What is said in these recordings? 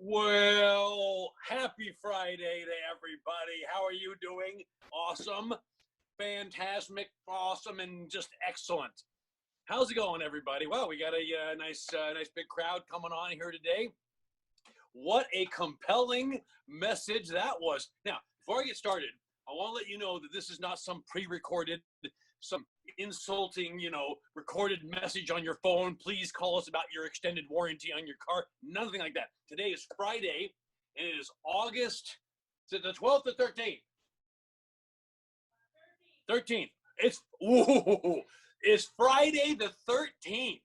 Well, happy Friday to everybody. How are you doing? Awesome, fantastic, awesome, and just excellent. How's it going, everybody? Well, we got a nice big crowd coming on here today. What a compelling message that was. Now, before I get started, I want to let you know that this is not some pre-recorded, some insulting, recorded message on your phone. Please call us about your extended warranty on your car. Nothing like that. Today is Friday, and it is August, is it the 12th or 13th? 13th. It's Friday the 13th.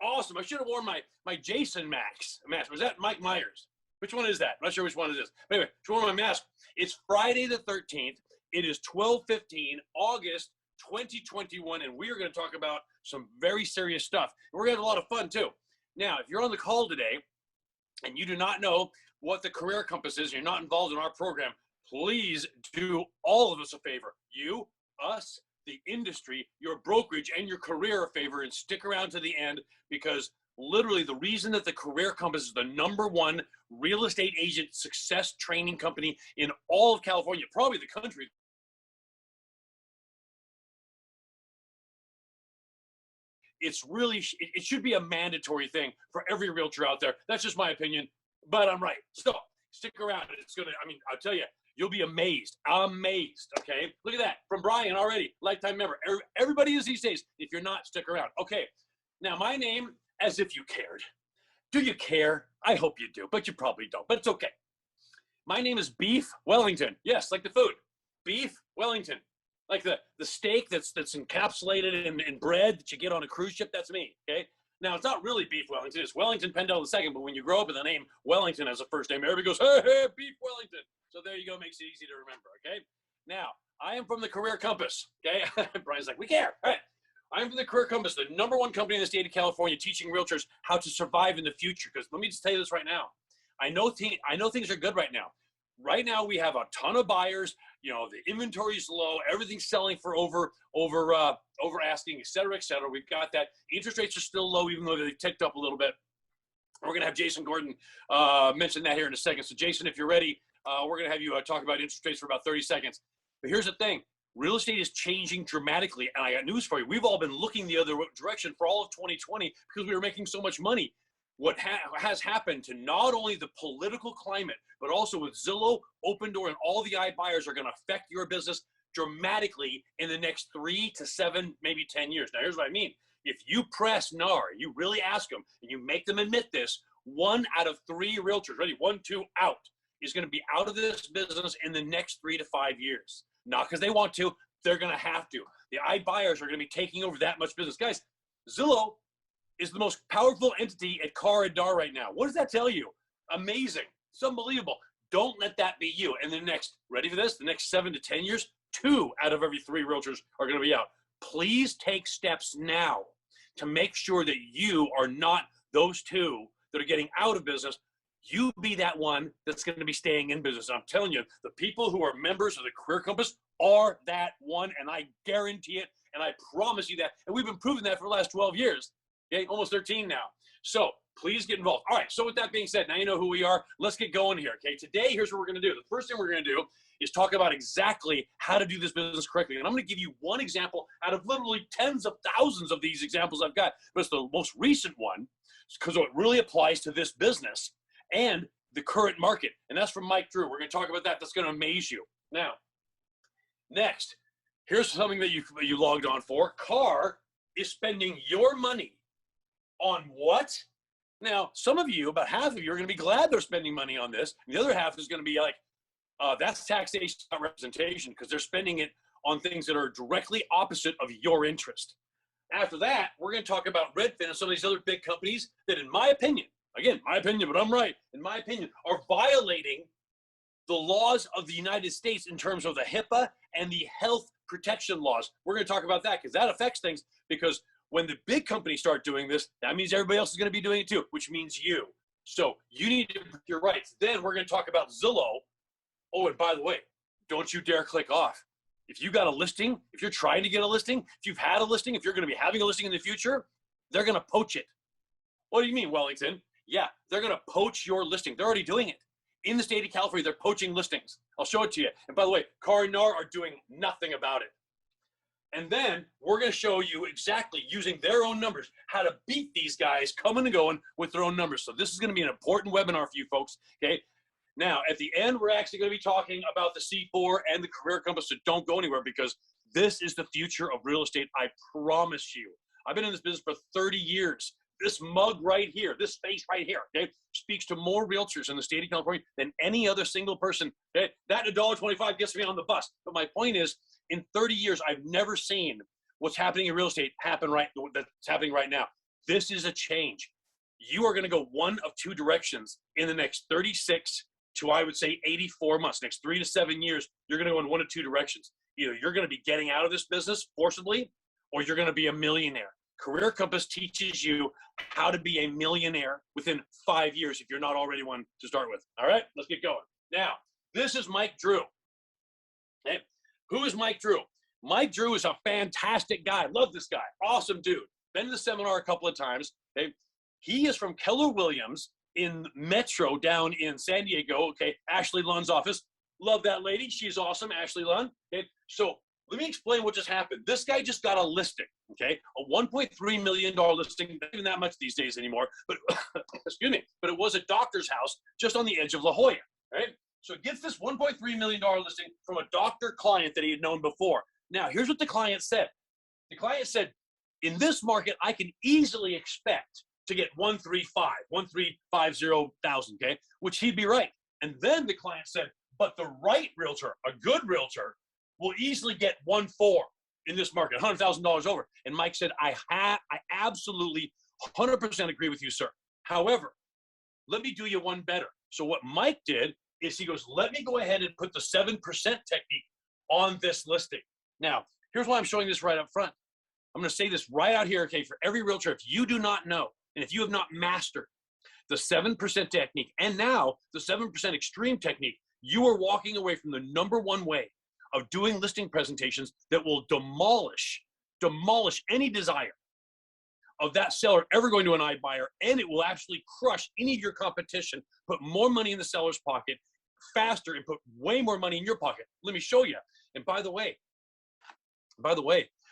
Awesome. I should have worn my Jason mask. Was that Mike Myers? Which one is that? I'm not sure which one it is. But anyway, I should have worn my mask. It's Friday the 13th. It is 12:15, August 2021, and we are going to talk about some very serious stuff. We're going to have a lot of fun too. Now, if you're on the call today and you do not know what the Career Compass is, you're not involved in our program, please do all of us a favor. You, us, the industry, your brokerage, and your career a favor, and stick around to the end, because literally the reason that the Career Compass is the #1 real estate agent success training company in all of California, probably the country. It's really, it should be a mandatory thing for every realtor out there. That's just my opinion, but I'm right. So stick around. It's gonna, I'll tell you, you'll be amazed. Amazed, okay? Look at that, from Brian already, lifetime member. Everybody is these days. If you're not, stick around. Okay, now my name, as if you cared. Do you care? I hope you do, but you probably don't, but it's okay. My name is Beef Wellington. Yes, like the food, Beef Wellington. Like the steak that's encapsulated in bread that you get on a cruise ship, that's me, okay? Now, it's not really Beef Wellington, it's Wellington Pendel II, but when you grow up with the name Wellington as a first name, everybody goes, hey, Beef Wellington. So there you go, makes it easy to remember, okay? Now, I am from the Career Compass, okay? Brian's like, we care, all right. I'm from the Career Compass, the #1 company in the state of California, teaching realtors how to survive in the future. Because let me just tell you this right now. I know things are good right now. Right now, we have a ton of buyers. The inventory is low. Everything's selling for over asking, et cetera, et cetera. We've got that. Interest rates are still low, even though they've ticked up a little bit. We're going to have Jason Gordon mention that here in a second. So, Jason, if you're ready, we're going to have you talk about interest rates for about 30 seconds. But here's the thing. Real estate is changing dramatically, and I got news for you. We've all been looking the other direction for all of 2020 because we were making so much money. What has happened to not only the political climate, but also with Zillow, Open Door, and all the iBuyers are going to affect your business dramatically in the next 3 to 7, maybe 10 years. Now, here's what I mean. If you press NAR, you really ask them, and you make them admit this, 1 out of 3 realtors, ready, 1, 2, out, is going to be out of this business in the next 3 to 5 years. Not because they want to, they're going to have to. The iBuyers are going to be taking over that much business. Guys, Zillow is the most powerful entity at Car and Dar right now. What does that tell you? Amazing. It's unbelievable. Don't let that be you. And the next, ready for this? The next 7 to 10 years, 2 out of every 3 realtors are going to be out. Please take steps now to make sure that you are not those 2 that are getting out of business. You be that one that's going to be staying in business. I'm telling you, the people who are members of the Career Compass are that one, and I guarantee it, and I promise you that. And we've been proving that for the last 12 years. Okay, almost 13 now. So please get involved. All right, so with that being said, now you know who we are. Let's get going here, okay? Today, here's what we're going to do. The first thing we're going to do is talk about exactly how to do this business correctly. And I'm going to give you one example out of literally tens of thousands of these examples I've got. But it's the most recent one because it really applies to this business and the current market. And that's from Mike Drew. We're going to talk about that. That's going to amaze you. Now, next, here's something that you logged on for. Car is spending your money on what? Now, some of you, about half of you, are going to be glad they're spending money on this. And the other half is going to be like, that's taxation, not representation, because they're spending it on things that are directly opposite of your interest. After that, we're going to talk about Redfin and some of these other big companies that, in my opinion, again, my opinion, but I'm right, in my opinion, are violating the laws of the United States in terms of the HIPAA and the health protection laws. We're going to talk about that because that affects things, because when the big companies start doing this, that means everybody else is going to be doing it too, which means you. So you need to protect your rights. Then we're going to talk about Zillow. Oh, and by the way, don't you dare click off. If you got a listing, if you're trying to get a listing, if you've had a listing, if you're going to be having a listing in the future, they're going to poach it. What do you mean, Wellington? Yeah, they're going to poach your listing. They're already doing it. In the state of California, they're poaching listings. I'll show it to you. And by the way, Car&R are doing nothing about it. And then we're going to show you exactly using their own numbers how to beat these guys coming and going with their own numbers. So this is going to be an important webinar for you folks. Okay. Now, at the end, we're actually going to be talking about the C4 and the career compass. So don't go anywhere, because this is the future of real estate. I promise you. I've been in this business for 30 years. This mug right here, this face right here, okay, speaks to more realtors in the state of California than any other single person. Okay? That $1.25 gets me on the bus. But my point is, in 30 years, I've never seen what's happening in real estate that's happening right now. This is a change. You are going to go one of two directions in the next 36 to, I would say, 84 months. Next 3 to 7 years, you're going to go in one of two directions. Either you're going to be getting out of this business forcibly, or you're going to be a millionaire. Career Compass teaches you how to be a millionaire within 5 years if you're not already one to start with. All right, let's get going. Now, this is Mike Drew. Okay. Who is Mike Drew? Mike Drew is a fantastic guy. Love this guy. Awesome dude. Been to the seminar a couple of times. Okay. He is from Keller Williams in Metro down in San Diego. Okay. Ashley Lunn's office. Love that lady. She's awesome. Ashley Lunn. Okay. So let me explain what just happened. This guy just got a listing, okay? A $1.3 million listing, not even that much these days anymore, but excuse me, but it was a doctor's house just on the edge of La Jolla, right? So it gets this $1.3 million listing from a doctor client that he had known before. Now, here's what the client said. The client said, in this market, I can easily expect to get 1,350,000, okay? Which he'd be right. And then the client said, but the right realtor, a good realtor, will easily get 1.4 in this market, $100,000 over. And Mike said, I absolutely 100% agree with you, sir. However, let me do you one better. So what Mike did is he goes, let me go ahead and put the 7% technique on this listing. Now, here's why I'm showing this right up front. I'm going to say this right out here, okay, for every realtor. If you do not know, and if you have not mastered the 7% technique, and now the 7% extreme technique, you are walking away from the #1 way of doing listing presentations that will demolish any desire of that seller ever going to an iBuyer, and it will actually crush any of your competition, put more money in the seller's pocket faster, and put way more money in your pocket. Let me show you. And by the way,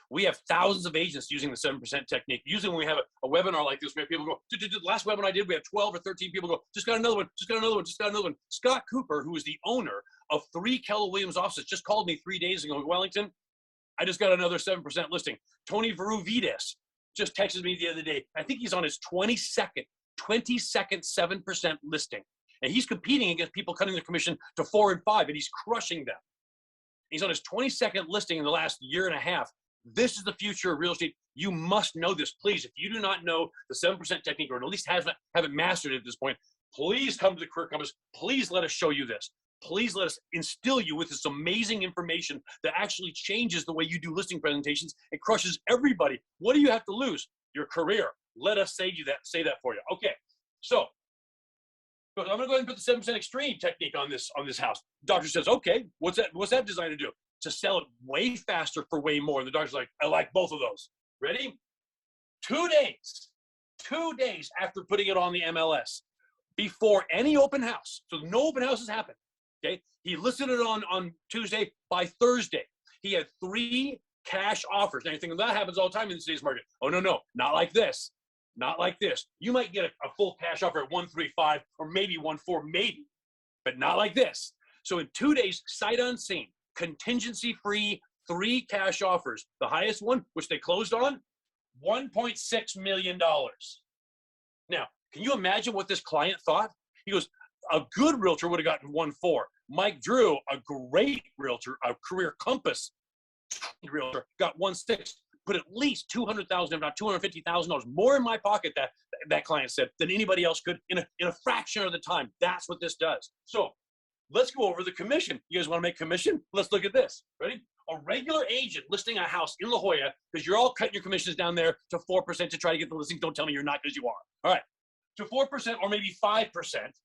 we have thousands of agents using the 7% technique. Usually when we have a webinar like this, we have people go, the last webinar I did, we had 12 or 13 people go, just got another one, just got another one, just got another one. Scott Cooper, who is the owner of 3 Keller Williams offices, just called me 3 days ago in Wellington. I just got another 7% listing. Tony Veruvides just texted me the other day. I think he's on his 22nd 7% listing. And he's competing against people cutting their commission to 4 and 5, and he's crushing them. He's on his 22nd listing in the last year and a half. This is the future of real estate. You must know this. Please, if you do not know the 7% technique, or at least haven't mastered it at this point, please come to the Career Compass. Please let us show you this. Please let us instill you with this amazing information that actually changes the way you do listing presentations. It crushes everybody. What do you have to lose? Your career. Let us say that for you. Okay, so I'm going to go ahead and put the 7% extreme technique on this house. Doctor says, okay, what's that designed to do? To sell it way faster for way more. The doctor's like, I like both of those. Ready? 2 days after putting it on the MLS, before any open house, so no open houses happen, okay? He listed it on Tuesday. By Thursday, he had 3 cash offers. Now you think that happens all the time in today's market. Oh, no, not like this. Not like this. You might get a full cash offer at 135 or maybe 1.4, maybe, but not like this. So in 2 days, sight unseen, contingency-free, 3 cash offers. The highest one, which they closed on, $1.6 million. Now, can you imagine what this client thought? He goes, a good realtor would have gotten 1.4. Mike Drew, a great realtor, a Career Compass realtor, got 1.6. Put at least $200,000, if not $250,000 more in my pocket, that client said, than anybody else could in a fraction of the time. That's what this does. So let's go over the commission. You guys want to make commission? Let's look at this. Ready? A regular agent listing a house in La Jolla, because you're all cutting your commissions down there to 4% to try to get the listing. Don't tell me you're not, because you are. All right. To 4% or maybe 5%,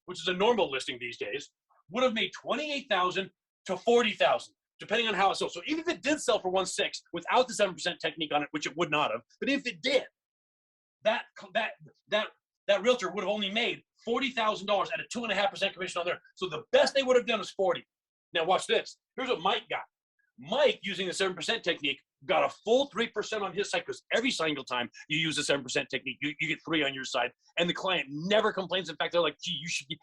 which is a normal listing these days, would have made $28,000 to $40,000, depending on how it sold. So even if it did sell for 1.6 without the 7% technique on it, which it would not have, but if it did, that that realtor would have only made $40,000 at a 2.5% commission on there. So the best they would have done is 40. Now watch this. Here's what Mike got. Mike, using the 7% technique, got a full 3% on his side, because every single time you use the 7% technique, you get 3 on your side, and the client never complains. In fact, they're like, gee,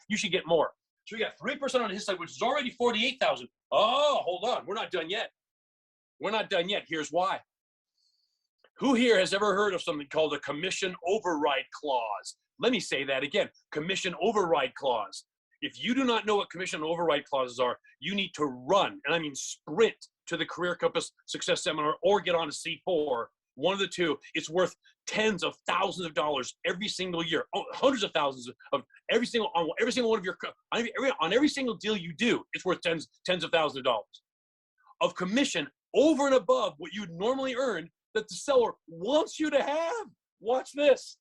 you should get more. So he got 3% on his side, which is already 48,000. Oh, hold on, we're not done yet. We're not done yet. Here's why. Who here has ever heard of something called a commission override clause? Let me say that again, commission override clause. If you do not know what commission override clauses are, you need to run, and I mean sprint, to the Career Compass Success Seminar or get on a C4. One of the two. It's worth tens of thousands of dollars every single year, hundreds of thousands of every single one of your on every single deal you do. It's worth tens of thousands of dollars of commission over and above what you'd normally earn that the seller wants you to have. Watch this.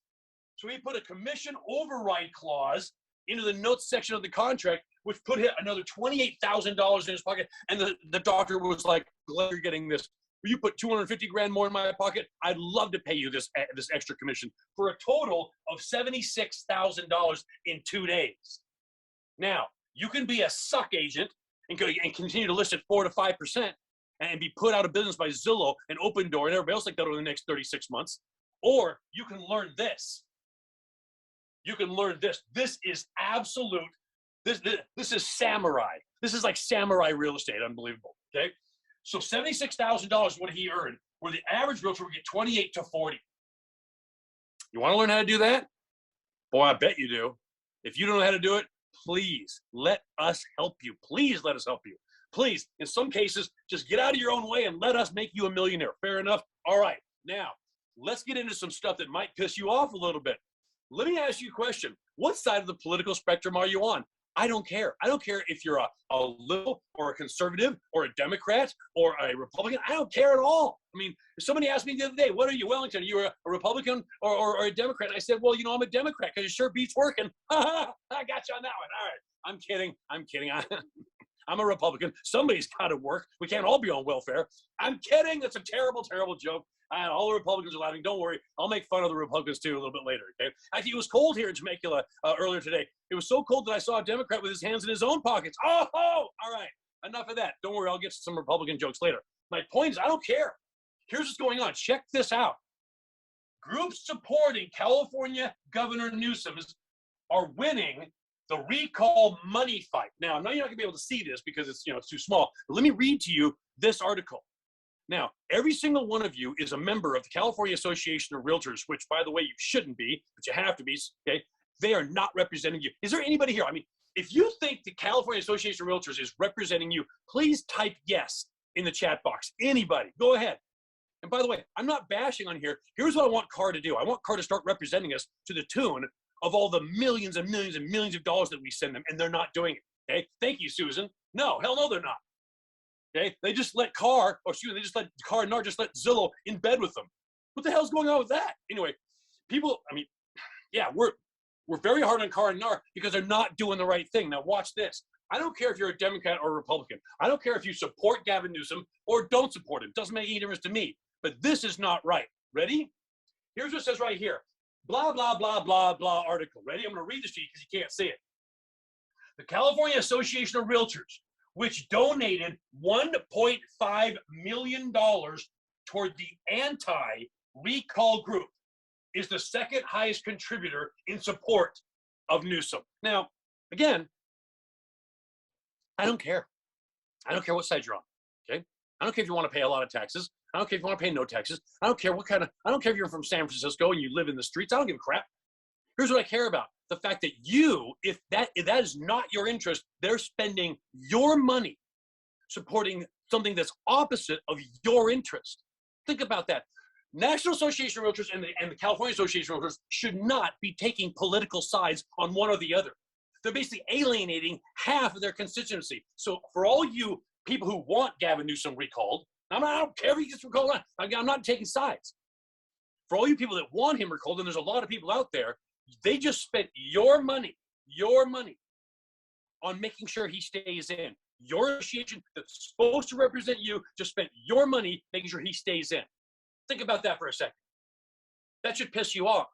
So he put a commission override clause into the notes section of the contract, which put another $28,000 in his pocket. And the doctor was like, glad you're getting this. Will you put 250 grand more in my pocket? I'd love to pay you this extra commission for a total of $76,000 in 2 days. Now, you can be a suck agent and continue to list at 4 to 5% and be put out of business by Zillow and Open Door and everybody else like that over the next 36 months. Or you can learn this. You can learn this. This is absolute. This is samurai. This is like samurai real estate. Unbelievable. Okay. So $76,000 what he earned, where the average realtor would get 28 to 40. You want to learn how to do that? Boy, I bet you do. If you don't know how to do it, please let us help you. Please let us help you. Please, in some cases, just get out of your own way and let us make you a millionaire. Fair enough? All right. Now, let's get into some stuff that might piss you off a little bit. Let me ask you a question. What side of the political spectrum are you on? I don't care. I don't care if you're a liberal or a conservative or a Democrat or a Republican. I don't care at all. I mean, if somebody asked me the other day, what are you, Wellington? Are you a Republican or a Democrat? I said, well, you know, I'm a Democrat because it sure beats working. I got you on that one. All right. I'm kidding. I'm kidding. I'm a Republican. Somebody's got to work. We can't all be on welfare. I'm kidding. That's a terrible, terrible joke. All the Republicans are laughing. Don't worry. I'll make fun of the Republicans too a little bit later. Okay. Actually, it was cold here in Temecula earlier today. It was so cold that I saw a Democrat with his hands in his own pockets. Oh, all right. Enough of that. Don't worry. I'll get to some Republican jokes later. My point is, I don't care. Here's what's going on. Check this out. Groups supporting California Governor Newsom are winning the recall money fight. Now, I know you're not gonna be able to see this because it's too small. But let me read to you this article. Now, every single one of you is a member of the California Association of Realtors, which, by the way, you shouldn't be, but you have to be, okay? They are not representing you. Is there anybody here? I mean, if you think the California Association of Realtors is representing you, please type yes in the chat box. Anybody, go ahead. And by the way, I'm not bashing on here. Here's what I want CAR to do. I want CAR to start representing us to the tune of all the millions and millions and millions of dollars that we send them, and they're not doing it, okay? Thank you, Susan. No, hell no, they're not. Okay, they just let they just let CAR and NAR just let Zillow in bed with them. What the hell's going on with that? Anyway, people, I mean, yeah, we're very hard on CAR and NAR because they're not doing the right thing. Now watch this. I don't care if you're a Democrat or a Republican. I don't care if you support Gavin Newsom or don't support him. Doesn't make any difference to me. But this is not right. Ready? Here's what it says right here. Blah, blah, blah, blah, blah article. Ready? I'm going to read this to you because you can't see it. The California Association of Realtors, which donated $1.5 million toward the anti-recall group, is the second highest contributor in support of Newsom. Now, again, I don't care. I don't care what side you're on, okay? I don't care if you want to pay a lot of taxes. I don't care if you want to pay no taxes. I don't care I don't care if you're from San Francisco and you live in the streets. I don't give a crap. Here's what I care about. The fact that if that is not your interest, they're spending your money supporting something that's opposite of your interest. Think about that. National Association of Realtors and the California Association of Realtors should not be taking political sides on one or the other. They're basically alienating half of their constituency. So for all you people who want Gavin Newsom recalled, I don't care if he gets recalled. I'm not taking sides. For all you people that want him recalled, and there's a lot of people out there, they just spent your money on making sure he stays in. Your association that's supposed to represent you just spent your money making sure he stays in. Think about that for a second. That should piss you off.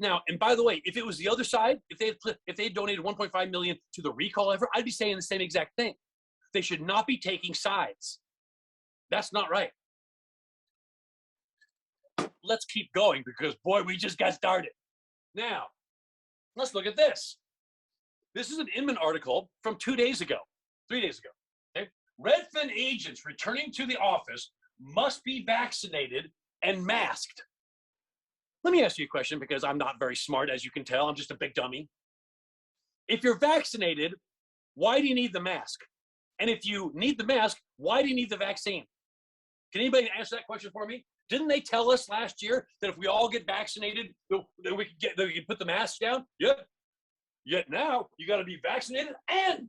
Now, and by the way, if it was the other side, if they had donated 1.5 million to the recall effort, I'd be saying the same exact thing. They should not be taking sides. That's not right. Let's keep going because, boy, we just got started. Now, let's look at this. This is an Inman article from 3 days ago. Okay? Redfin agents returning to the office must be vaccinated and masked. Let me ask you a question because I'm not very smart, as you can tell. I'm just a big dummy. If you're vaccinated, why do you need the mask? And if you need the mask, why do you need the vaccine? Can anybody answer that question for me? Didn't they tell us last year that if we all get vaccinated, that we could put the mask down? Yep. Yet now you got to be vaccinated and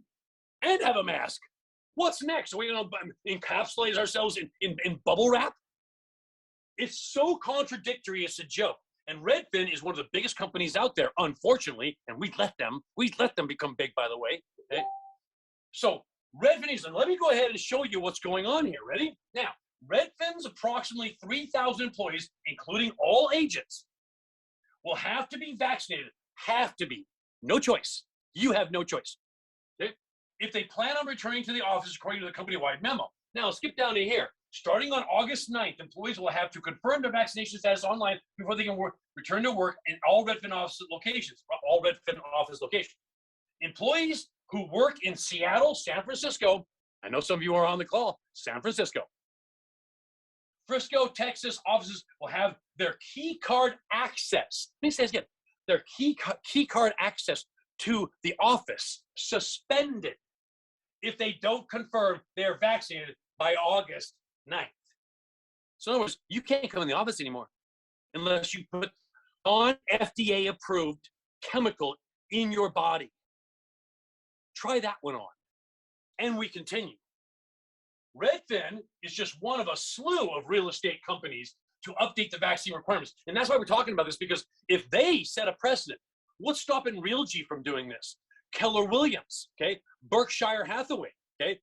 have a mask. What's next? Are we going to encapsulate ourselves in bubble wrap? It's so contradictory, it's a joke. And Redfin is one of the biggest companies out there, unfortunately, and we let them become big, by the way. Okay? So Redfin is, and let me go ahead and show you what's going on here. Ready? Now, Redfin's approximately 3,000 employees, including all agents, will have to be vaccinated. Have to be. No choice. You have no choice. Okay? If they plan on returning to the office according to the company-wide memo. Now, skip down to here. Starting on August 9th, employees will have to confirm their vaccination status online before they can return to work in all Redfin office locations. Employees who work in Seattle, San Francisco, I know some of you are on the call, San Francisco, Frisco, Texas offices will have their key card access. Let me say this again. Their key card access to the office suspended if they don't confirm they're vaccinated by August 9th. So in other words, you can't come in the office anymore unless you put non-FDA approved chemical in your body. Try that one on. And we continue. Redfin is just one of a slew of real estate companies to update the vaccine requirements. And that's why we're talking about this, because if they set a precedent, what's stopping Realgy from doing this? Keller Williams, okay? Berkshire Hathaway, okay?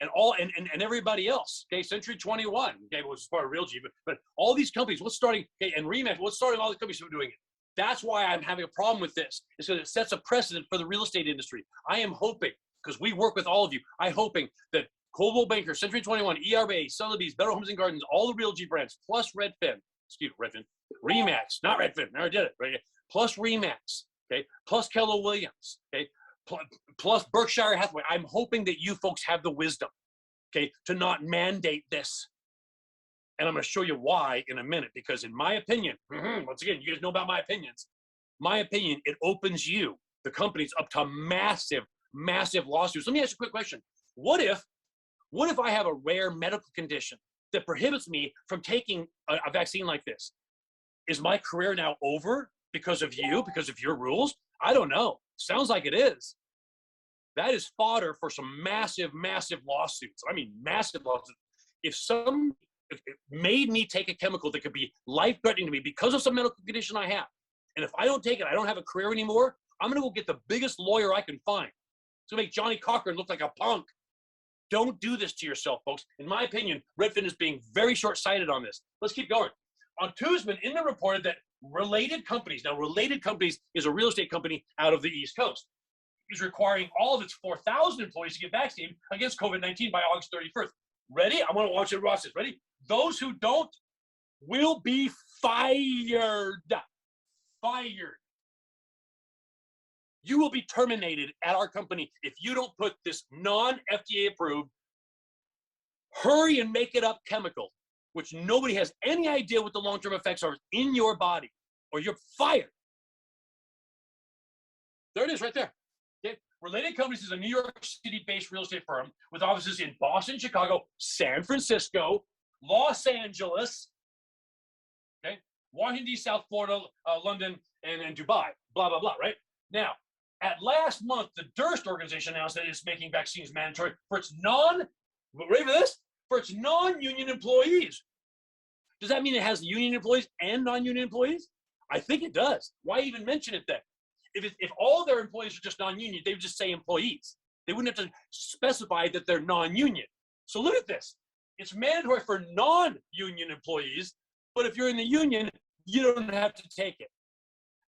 And everybody else, okay? Century 21, okay, which is part of Realgy, but all these companies, what's starting, okay, and Remax, what's starting all the companies from doing it? That's why I'm having a problem with this, is because it sets a precedent for the real estate industry. I am hoping, because we work with all of you, I'm hoping that Coldwell Banker, Century 21, ERA, Sotheby's, Better Homes and Gardens, all the Realgy brands, plus Redfin, Remax, not Redfin, never did it, right? Plus Remax, okay, plus Keller Williams, okay, plus Berkshire Hathaway. I'm hoping that you folks have the wisdom, okay, to not mandate this. And I'm going to show you why in a minute, because in my opinion, once again, you guys know about my opinions. My opinion, it opens you, the companies, up to massive, massive lawsuits. Let me ask you a quick question. What if I have a rare medical condition that prohibits me from taking a vaccine like this? Is my career now over because of you, because of your rules? I don't know. Sounds like it is. That is fodder for some massive, massive lawsuits. I mean, massive lawsuits. If it made me take a chemical that could be life-threatening to me because of some medical condition I have, and if I don't take it, I don't have a career anymore, I'm going to go get the biggest lawyer I can find. It's going to make Johnny Cochran look like a punk. Don't do this to yourself, folks. In my opinion, Redfin is being very short-sighted on this. Let's keep going. On Tuesday, Inman reported that Related Companies, now Related Companies is a real estate company out of the East Coast, is requiring all of its 4,000 employees to get vaccinated against COVID-19 by August 31st. Ready? I want to watch it, Ross. Ready? Those who don't will be fired. Fired. You will be terminated at our company if you don't put this non-FDA approved, hurry and make it up chemical, which nobody has any idea what the long-term effects are in your body, or you're fired. There it is right there. Okay. Related Companies is a New York City-based real estate firm with offices in Boston, Chicago, San Francisco, Los Angeles, okay, Washington, D.C., South Florida, London, and Dubai, blah, blah, blah, right? Now, at last month, the Durst organization announced that it's making vaccines mandatory for its ready for this? For its non-union employees. Does that mean it has union employees and non-union employees? I think it does. Why even mention it then? If all their employees are just non-union, they would just say employees. They wouldn't have to specify that they're non-union. So look at this. It's mandatory for non-union employees, but if you're in the union, you don't have to take it.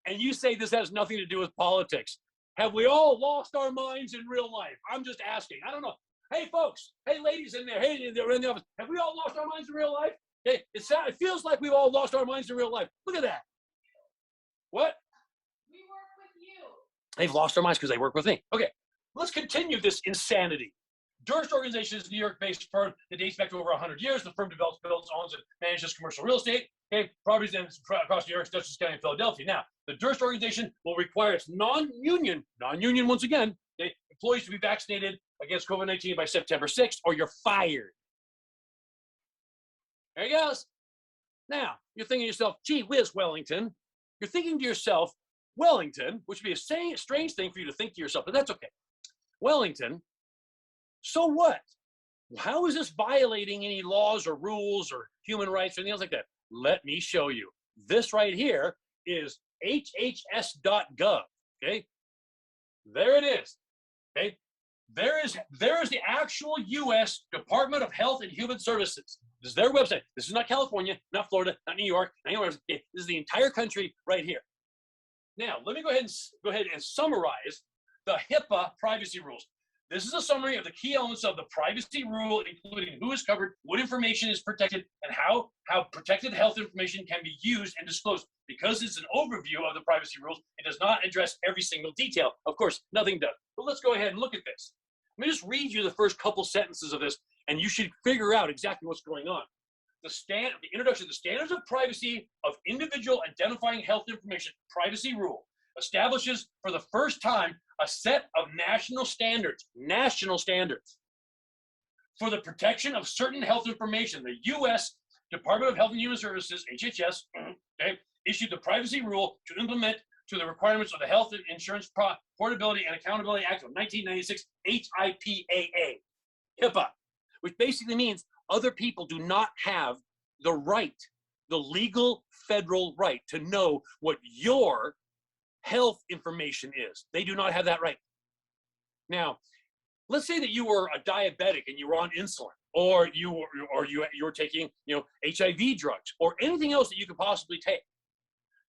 and you say this has nothing to do with politics. Have we all lost our minds in real life? I'm just asking. I don't know. Hey, folks. Hey, ladies in there. Hey, they're in the office. Have we all lost our minds in real life? Okay, it feels like we've all lost our minds in real life. Look at that. What? We work with you. They've lost their minds because they work with me. Okay, let's continue this insanity. Durst Organization is a New York-based firm that dates back to over 100 years. The firm develops, builds, owns, and manages commercial real estate. Okay, properties across New York, Dutchess County, and Philadelphia. Now, the Durst Organization will require its non-union once again, okay, employees to be vaccinated against COVID-19 by September 6th, or you're fired. There he goes. Now, you're thinking to yourself, gee whiz, Wellington. You're thinking to yourself, Wellington, which would be a strange thing for you to think to yourself, but that's okay. Wellington, so what? How is this violating any laws or rules or human rights or anything else like that? Let me show you. This right here is hhs.gov, okay? There it is, okay? There is the actual U.S. Department of Health and Human Services. This is their website. This is not California, not Florida, not New York, not anywhere else. Okay, this is the entire country right here. Now, let me go ahead and summarize the HIPAA privacy rules. This is a summary of the key elements of the privacy rule, including who is covered, what information is protected, and how protected health information can be used and disclosed. Because it's an overview of the privacy rules, it does not address every single detail. Of course, nothing does. But let's go ahead and look at this. Let me just read you the first couple sentences of this, and you should figure out exactly what's going on. The introduction, the standards of privacy of individual identifying health information privacy rule establishes for the first time a set of national standards for the protection of certain health information. The U.S. Department of Health and Human Services, HHS, okay, issued the privacy rule to implement to the requirements of the Health and Insurance Portability and Accountability Act of 1996, HIPAA, which basically means other people do not have the right, the legal federal right to know what your health information is. They do not have that right. Now, let's say that you were a diabetic and you were on insulin, or you were taking, HIV drugs, or anything else that you could possibly take.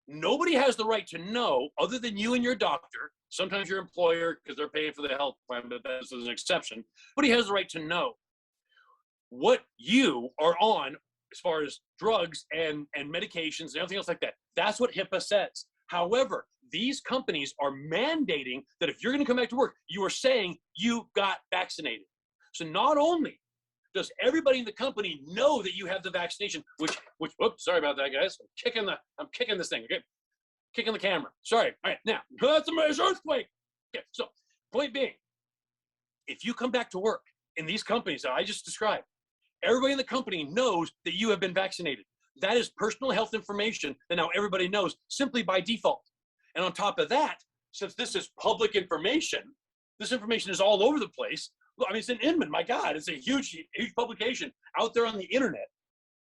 Nobody has the right to know, other than you and your doctor, sometimes your employer, because they're paying for the health plan, but that's an exception. Nobody has the right to know what you are on as far as drugs and medications and everything else like that. That's what HIPAA says. However, these companies are mandating that if you're going to come back to work, you are saying you got vaccinated. So not only does everybody in the company know that you have the vaccination, which whoops, sorry about that, guys. I'm kicking this thing, okay? Kicking the camera. Sorry. All right, now, that's a major earthquake. Okay, so point being, if you come back to work in these companies that I just described, everybody in the company knows that you have been vaccinated. That is personal health information that now everybody knows simply by default. And on top of that, since this is public information, this information is all over the place. I mean, it's in Inman, my God, it's a huge publication out there on the internet.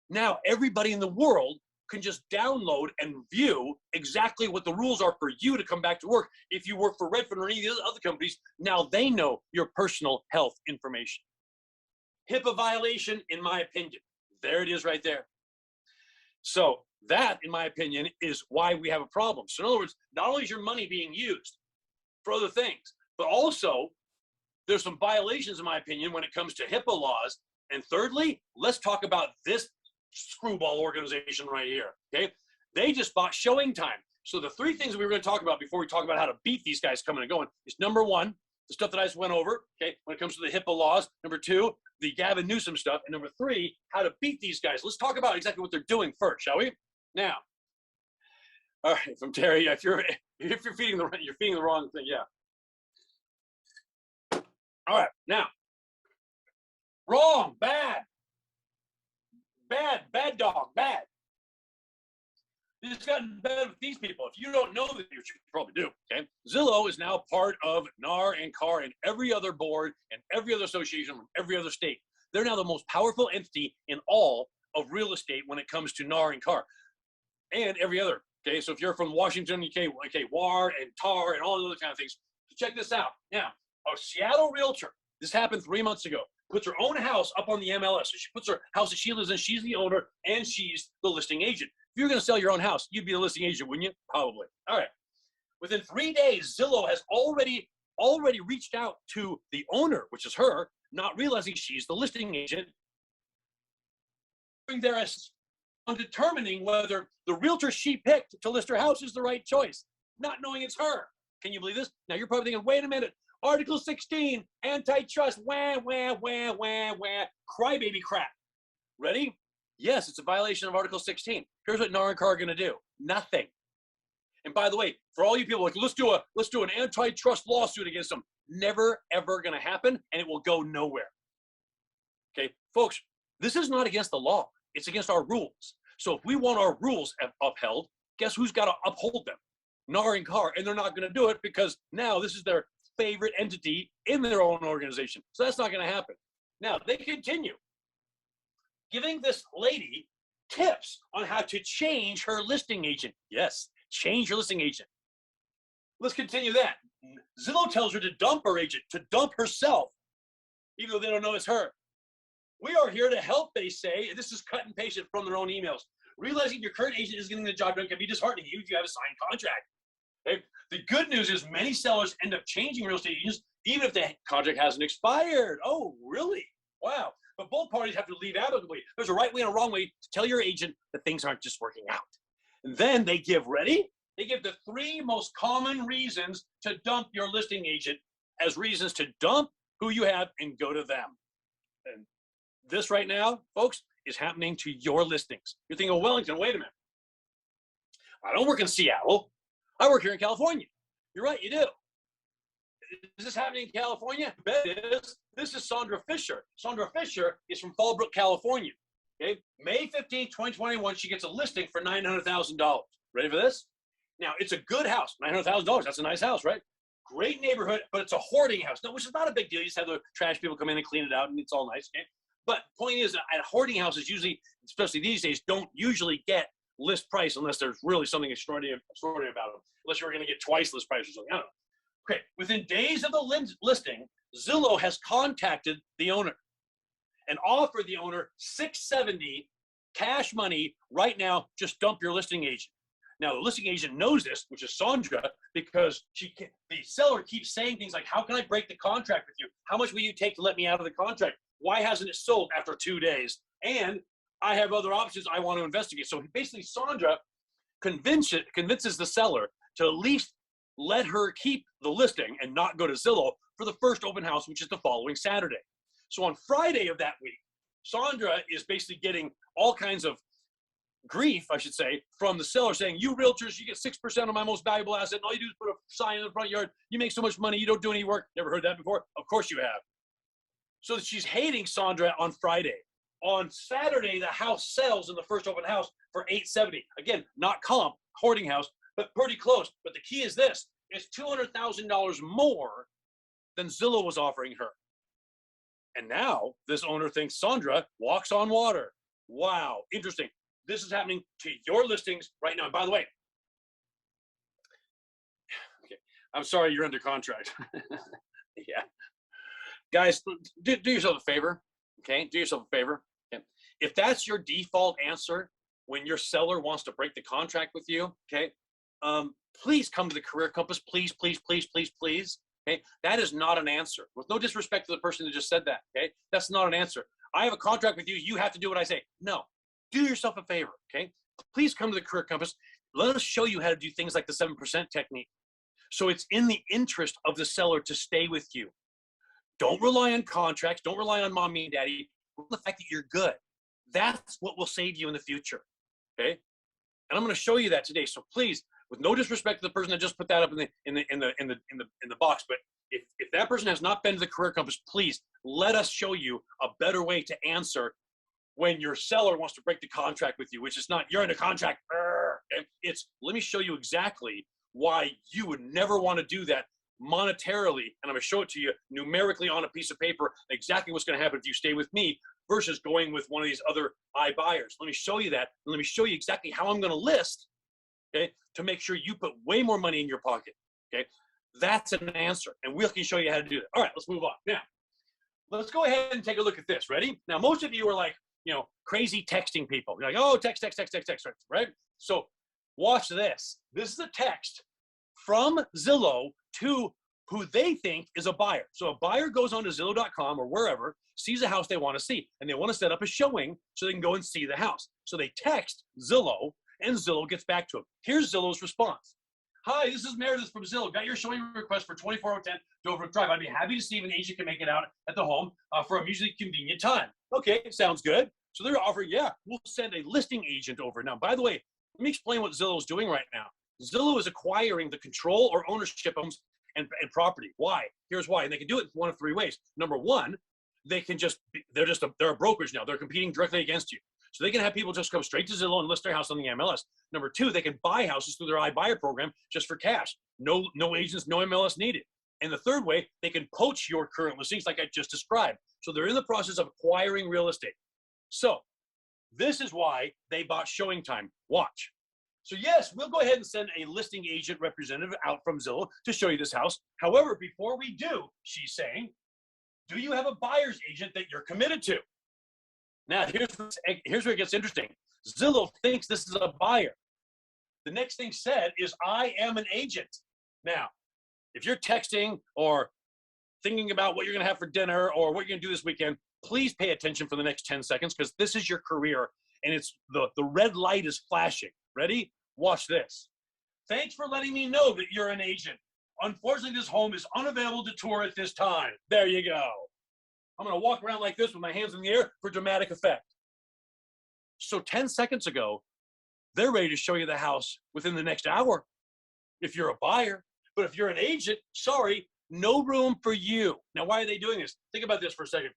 Now, everybody in the world can just download and view exactly what the rules are for you to come back to work. If you work for Redfin or any of the other companies, now they know your personal health information. HIPAA violation, in my opinion. There it is right there. So that, in my opinion, is why we have a problem. So in other words, not only is your money being used for other things, but also there's some violations, in my opinion, when it comes to HIPAA laws. And thirdly, let's talk about this screwball organization right here, okay? They just bought showing time. So the three things we were going to talk about before we talk about how to beat these guys coming and going is, number one, the stuff that I just went over, okay, when it comes to the HIPAA laws. Number two, the Gavin Newsom stuff. And number three, how to beat these guys. Let's talk about exactly what they're doing first, shall we? Now, all right, from Terry, if you're feeding the wrong thing, yeah. All right, now, wrong, bad dog, bad. It's gotten bad with these people. If you don't know that, you should probably do, okay? Zillow is now part of NAR and CAR and every other board and every other association from every other state. They're now the most powerful entity in all of real estate when it comes to NAR and CAR and every other, okay? So if you're from Washington, okay, WAR and TAR and all those other kind of things, check this out. Now, a Seattle realtor, this happened 3 months ago, puts her own house up on the MLS. So she puts her house that she lives in, she's the owner, and she's the listing agent. If you're going to sell your own house, you'd be the listing agent, wouldn't you? Probably. All right. Within 3 days, Zillow has already reached out to the owner, which is her, not realizing she's the listing agent, their on determining whether the realtor she picked to list her house is the right choice, not knowing it's her. Can you believe this? Now you're probably thinking, wait a minute, Article 16, antitrust, wah, wah, wah, wah, wah, crybaby crap. Ready? Yes, it's a violation of Article 16. Here's what NAR and CAR are going to do. Nothing. And by the way, for all you people like, let's do an antitrust lawsuit against them. Never, ever going to happen, and it will go nowhere. Okay, folks, this is not against the law. It's against our rules. So if we want our rules upheld, guess who's got to uphold them? NAR and CAR, and they're not going to do it because now this is their favorite entity in their own organization. So that's not going to happen. Now, they continue giving this lady tips on how to change her listing agent. Yes, change your listing agent. Let's continue that. Zillow tells her to dump her agent, to dump herself, even though they don't know it's her. We are here to help, they say. And this is cut and pasted from their own emails. Realizing your current agent is getting the job done can be disheartening if you have a signed contract. Okay? The good news is many sellers end up changing real estate agents even if the contract hasn't expired. Oh, really? Wow. But both parties have to leave amicably. There's a right way and a wrong way to tell your agent that things aren't just working out. And then they give, ready? They give the 3 most common reasons to dump your listing agent as reasons to dump who you have and go to them. And this right now, folks, is happening to your listings. You're thinking, oh, Wellington, wait a minute. I don't work in Seattle. I work here in California. You're right, you do. Is this happening in California? I bet it is. This is Sandra Fisher. Sandra Fisher is from Fallbrook, California. Okay, May 15, 2021, she gets a listing for $900,000. Ready for this? Now, it's a good house, $900,000. That's a nice house, right? Great neighborhood, but it's a hoarding house. No, which is not a big deal. You just have the trash people come in and clean it out, and it's all nice. Okay? But point is, at hoarding houses, usually, especially these days, don't usually get list price unless there's really something extraordinary about them. Unless you're going to get twice list price or something. I don't know. Okay, within days of the listing, Zillow has contacted the owner and offered the owner $670 cash money right now. Just dump your listing agent. Now, the listing agent knows this, which is Sandra, because the seller keeps saying things like, how can I break the contract with you? How much will you take to let me out of the contract? Why hasn't it sold after 2 days? And I have other options I want to investigate. So basically, Sandra convinces the seller to at least let her keep the listing and not go to Zillow for the first open house, which is the following Saturday. So on Friday of that week, Sandra is basically getting all kinds of grief, I should say, from the seller saying, you realtors, you get 6% of my most valuable asset, and all you do is put a sign in the front yard. You make so much money, you don't do any work. Never heard that before? Of course you have. So she's hating Sandra on Friday. On Saturday, the house sells in the first open house for $870. Again, not comp, hoarding house, but pretty close. But the key is this. It's $200,000 more than Zillow was offering her. And now this owner thinks Sandra walks on water. Wow, interesting. This is happening to your listings right now. And by the way, okay, I'm sorry you're under contract. Yeah. Guys, do yourself a favor, okay? Do yourself a favor. Okay? If that's your default answer when your seller wants to break the contract with you, okay, please come to the Career Compass. Please, please, please, please, please. Okay, that is not an answer. With no disrespect to the person that just said that, okay? That's not an answer. I have a contract with you. You have to do what I say. No. Do yourself a favor, okay? Please come to the Career Compass. Let us show you how to do things like the 7% technique. So it's in the interest of the seller to stay with you. Don't rely on contracts. Don't rely on mommy and daddy. The fact that you're good. That's what will save you in the future, okay? And I'm going to show you that today. So please, with no disrespect to the person that just put that up in the box, but if that person has not been to the Career Compass, please let us show you a better way to answer when your seller wants to break the contract with you, which is not you're in a contract. Okay? It's let me show you exactly why you would never want to do that monetarily, and I'm going to show it to you numerically on a piece of paper, exactly what's going to happen if you stay with me versus going with one of these other iBuyers. Let me show you that, and let me show you exactly how I'm going to list, okay, to make sure you put way more money in your pocket, okay? That's an answer, and we can show you how to do that. All right, let's move on. Now, let's go ahead and take a look at this. Ready? Now, most of you are like, you know, crazy texting people. You're like, oh, text, right? So watch this. This is a text from Zillow to who they think is a buyer. So a buyer goes on to Zillow.com or wherever, sees a house they want to see, and they want to set up a showing so they can go and see the house. So they text Zillow, and Zillow gets back to them. Here's Zillow's response. Hi, this is Meredith from Zillow. Got your showing request for 24010 Dover Drive. I'd be happy to see if an agent can make it out at the home for a mutually convenient time. Okay, sounds good. So they're offering, yeah, we'll send a listing agent over. Now, by the way, let me explain what Zillow is doing right now. Zillow is acquiring the control or ownership of homes and property. Why? Here's why. And they can do it one of three ways. Number one, they can just, they're a brokerage now. They're competing directly against you. So they can have people just come straight to Zillow and list their house on the MLS. Number two, they can buy houses through their iBuyer program just for cash. No agents, no MLS needed. And the third way, they can poach your current listings like I just described. So they're in the process of acquiring real estate. So this is why they bought showing time. Watch. So yes, we'll go ahead and send a listing agent representative out from Zillow to show you this house. However, before we do, she's saying, do you have a buyer's agent that you're committed to? Now, here's where it gets interesting. Zillow thinks this is a buyer. The next thing said is, I am an agent. Now, if you're texting or thinking about what you're going to have for dinner or what you're going to do this weekend, please pay attention for the next 10 seconds because this is your career and it's the red light is flashing. Ready? Watch this. Thanks for letting me know that you're an agent. Unfortunately, this home is unavailable to tour at this time. There you go. I'm going to walk around like this with my hands in the air for dramatic effect. So 10 seconds ago, they're ready to show you the house within the next hour if you're a buyer. But if you're an agent, sorry, no room for you. Now, why are they doing this? Think about this for a second.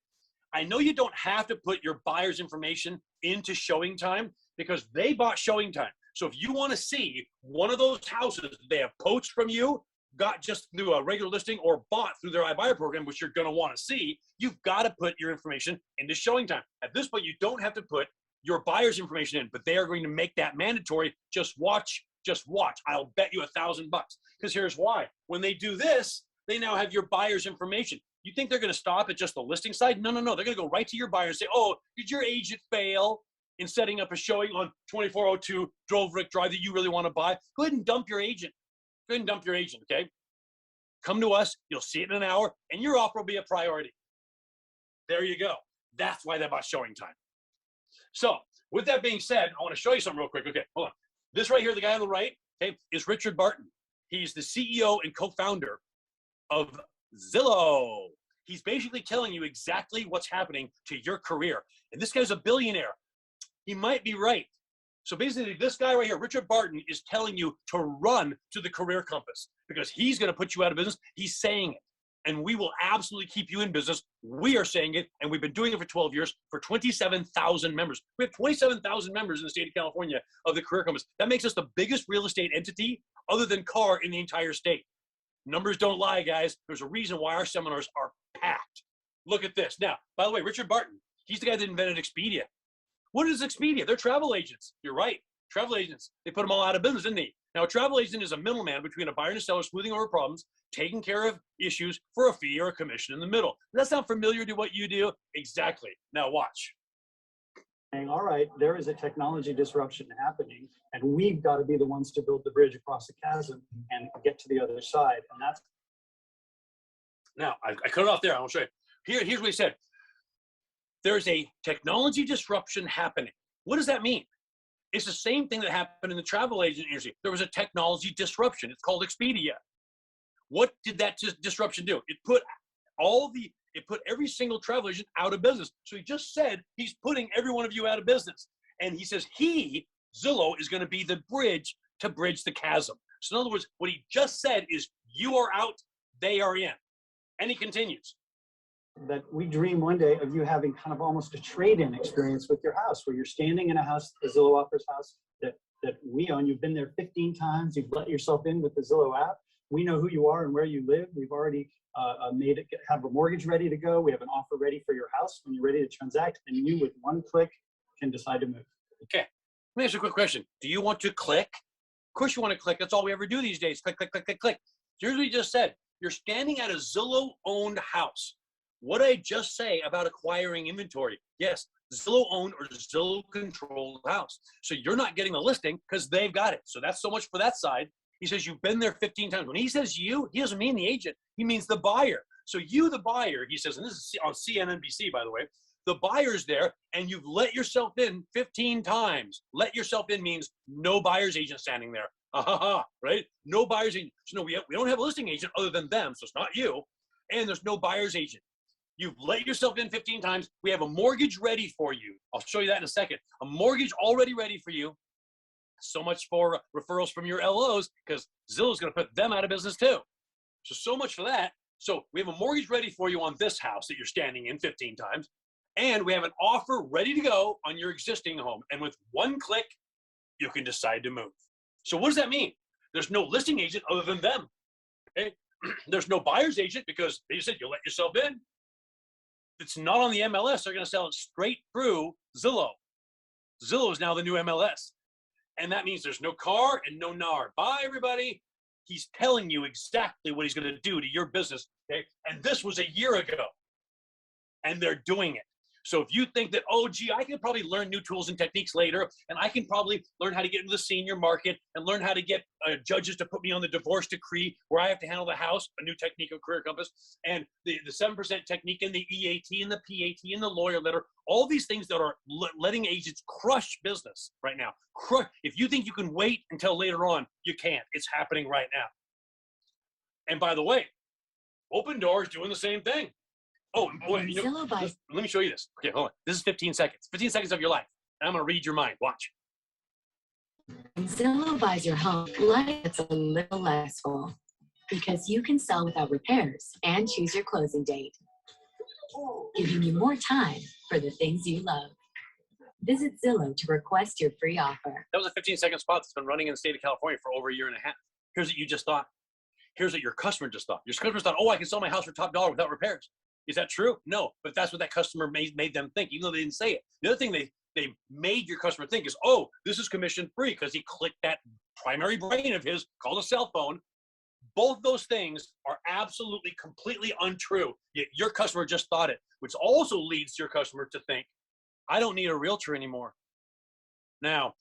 I know you don't have to put your buyer's information into showing time because they bought showing time. So if you want to see one of those houses they have poached from you, got just through a regular listing or bought through their iBuyer program, which you're going to want to see, you've got to put your information into showing time. At this point, you don't have to put your buyer's information in, but they are going to make that mandatory. Just watch, just watch. I'll bet you $1,000 because here's why. When they do this, they now have your buyer's information. You think they're going to stop at just the listing side? No. They're going to go right to your buyer and say, oh, did your agent fail in setting up a showing on 2402 Droverick Drive that you really want to buy? Go ahead and dump your agent. Go ahead and dump your agent, okay? Come to us. You'll see it in an hour, and your offer will be a priority. There you go. That's why they bought showing time. So with that being said, I want to show you something real quick. Okay, hold on. This right here, the guy on the right, okay, is Richard Barton. He's the CEO and co-founder of Zillow. He's basically telling you exactly what's happening to your career. And this guy's a billionaire. He might be right. So basically, this guy right here, Richard Barton, is telling you to run to the career compass because he's going to put you out of business. He's saying it. And we will absolutely keep you in business. We are saying it, and we've been doing it for 12 years for 27,000 members. We have 27,000 members in the state of California of the Career Compass. That makes us the biggest real estate entity other than car in the entire state. Numbers don't lie, guys. There's a reason why our seminars are packed. Look at this. Now, by the way, Richard Barton, he's the guy that invented Expedia. What is Expedia? They're travel agents. You're right. Travel agents. They put them all out of business, didn't they? Now, a travel agent is a middleman between a buyer and a seller, smoothing over problems, taking care of issues for a fee or a commission in the middle. Does that sound familiar to what you do? Exactly. Now watch. All right, there is a technology disruption happening, and we've got to be the ones to build the bridge across the chasm and get to the other side. And that's. Now, I cut it off there. I want to show you. Here's what he said. There's a technology disruption happening. What does that mean? It's the same thing that happened in the travel agent industry. There was a technology disruption. It's called Expedia. What did that disruption do? It put every single travel agent out of business. So he just said he's putting every one of you out of business. And he says Zillow, is going to be the bridge to bridge the chasm. So in other words, what he just said is you are out, they are in. And he continues. That we dream one day of you having kind of almost a trade-in experience with your house, where you're standing in a house, the Zillow offers house that we own. You've been there 15 times. You've let yourself in with the Zillow app. We know who you are and where you live. We've already have a mortgage ready to go. We have an offer ready for your house when you're ready to transact, and you with one click can decide to move. Okay, let me ask you a quick question. Do you want to click? Of course you want to click. That's all we ever do these days. Click, click, click, click, click. Here's what he just said. You're standing at a Zillow-owned house. What did I just say about acquiring inventory? Yes, Zillow-owned or Zillow-controlled house. So you're not getting the listing because they've got it. So that's so much for that side. He says, you've been there 15 times. When he says you, he doesn't mean the agent. He means the buyer. So you, the buyer, he says, and this is on CNNBC, by the way, the buyer's there and you've let yourself in 15 times. Let yourself in means no buyer's agent standing there. Right? No buyer's agent. So no, we don't have a listing agent other than them. So it's not you. And there's no buyer's agent. You've let yourself in 15 times. We have a mortgage ready for you. I'll show you that in a second. A mortgage already ready for you. So much for referrals from your LOs, because Zillow's going to put them out of business too. So much for that. So we have a mortgage ready for you on this house that you're standing in 15 times. And we have an offer ready to go on your existing home. And with one click, you can decide to move. So what does that mean? There's no listing agent other than them. Okay? There's no buyer's agent because they said you let yourself in. It's not on the MLS. They're going to sell it straight through Zillow. Zillow is now the new MLS. And that means there's no car and no NAR. Bye, everybody. He's telling you exactly what he's going to do to your business. Okay? And this was a year ago. And they're doing it. So if you think that, oh, gee, I can probably learn new tools and techniques later, and I can probably learn how to get into the senior market and learn how to get judges to put me on the divorce decree where I have to handle the house, a new technique of Career Compass, and the 7% technique and the EAT and the PAT and the lawyer letter, all these things that are letting agents crush business right now. If you think you can wait until later on, you can't. It's happening right now. And by the way, Open Door is doing the same thing. Oh, wait, you know, let me show you this. Okay, hold on. This is 15 seconds. 15 seconds of your life. And I'm going to read your mind. Watch. Zillow buys your home, life's a little less full because you can sell without repairs and choose your closing date, giving you more time for the things you love. Visit Zillow to request your free offer. That was a 15-second spot that's been running in the state of California for over a year and a half. Here's what you just thought. Here's what your customer just thought. Your customer thought, oh, I can sell my house for top dollar without repairs. Is that true? No, but that's what that customer made them think, even though they didn't say it. The other thing they made your customer think is, oh, this is commission free because he clicked that primary brain of his called a cell phone. Both those things are absolutely, completely untrue. Yet your customer just thought it, which also leads your customer to think, I don't need a realtor anymore. Now,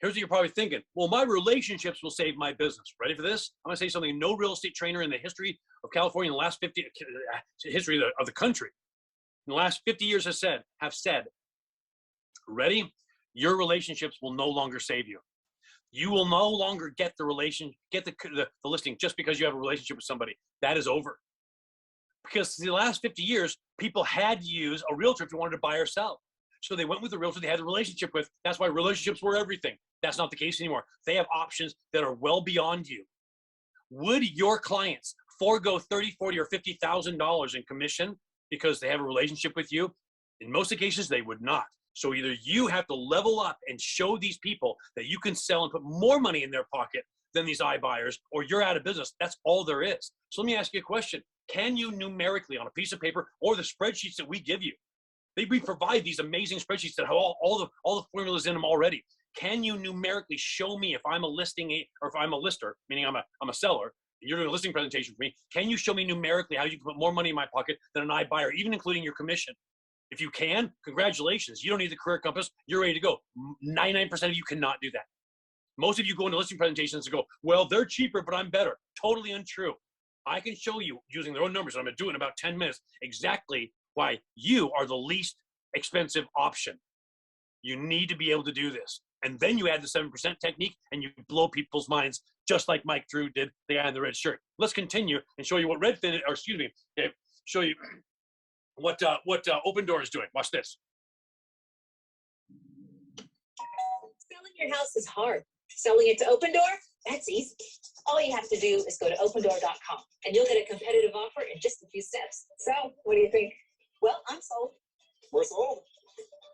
here's what you're probably thinking. Well, my relationships will save my business. Ready for this? I'm going to say something no real estate trainer in the history of California in the last 50, history of the country, in the last 50 years have said, ready? Your relationships will no longer save you. You will no longer get the listing just because you have a relationship with somebody. That is over. Because the last 50 years, people had to use a realtor if you wanted to buy or sell. So they went with the realtor they had a relationship with. That's why relationships were everything. That's not the case anymore. They have options that are well beyond you. Would your clients forego $30,000, $40,000, or $50,000 in commission because they have a relationship with you? In most of the cases, they would not. So either you have to level up and show these people that you can sell and put more money in their pocket than these iBuyers, or you're out of business. That's all there is. So let me ask you a question. Can you numerically on a piece of paper or the spreadsheets that we give you, we provide these amazing spreadsheets that have all the formulas in them already. Can you numerically show me if I'm a listing or if I'm a lister, meaning I'm a seller, and you're doing a listing presentation for me, can you show me numerically how you can put more money in my pocket than an iBuyer, even including your commission? If you can, congratulations. You don't need the Career Compass. You're ready to go. 99% of you cannot do that. Most of you go into listing presentations and go, well, they're cheaper, but I'm better. Totally untrue. I can show you using their own numbers, and I'm going to do it in about 10 minutes, exactly why you are the least expensive option. You need to be able to do this. And then you add the 7% technique and you blow people's minds just like Mike Drew did, the guy in the red shirt. Let's continue and show you what show you what Open Door is doing. Watch this. Selling your house is hard. Selling it to Open Door, that's easy. All you have to do is go to opendoor.com and you'll get a competitive offer in just a few steps. So, what do you think? Well, I'm sold. We're sold.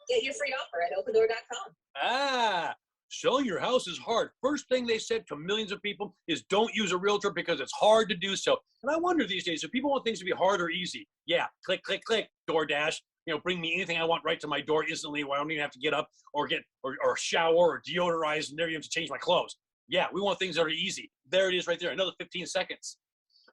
Get your free offer at opendoor.com. Selling your house is hard. First thing they said to millions of people is don't use a realtor because it's hard to do so. And I wonder these days, if people want things to be hard or easy, yeah, click, click, click, DoorDash, bring me anything I want right to my door instantly where I don't even have to get up or shower or deodorize and never even have to change my clothes. Yeah, we want things that are easy. There it is right there, another 15 seconds.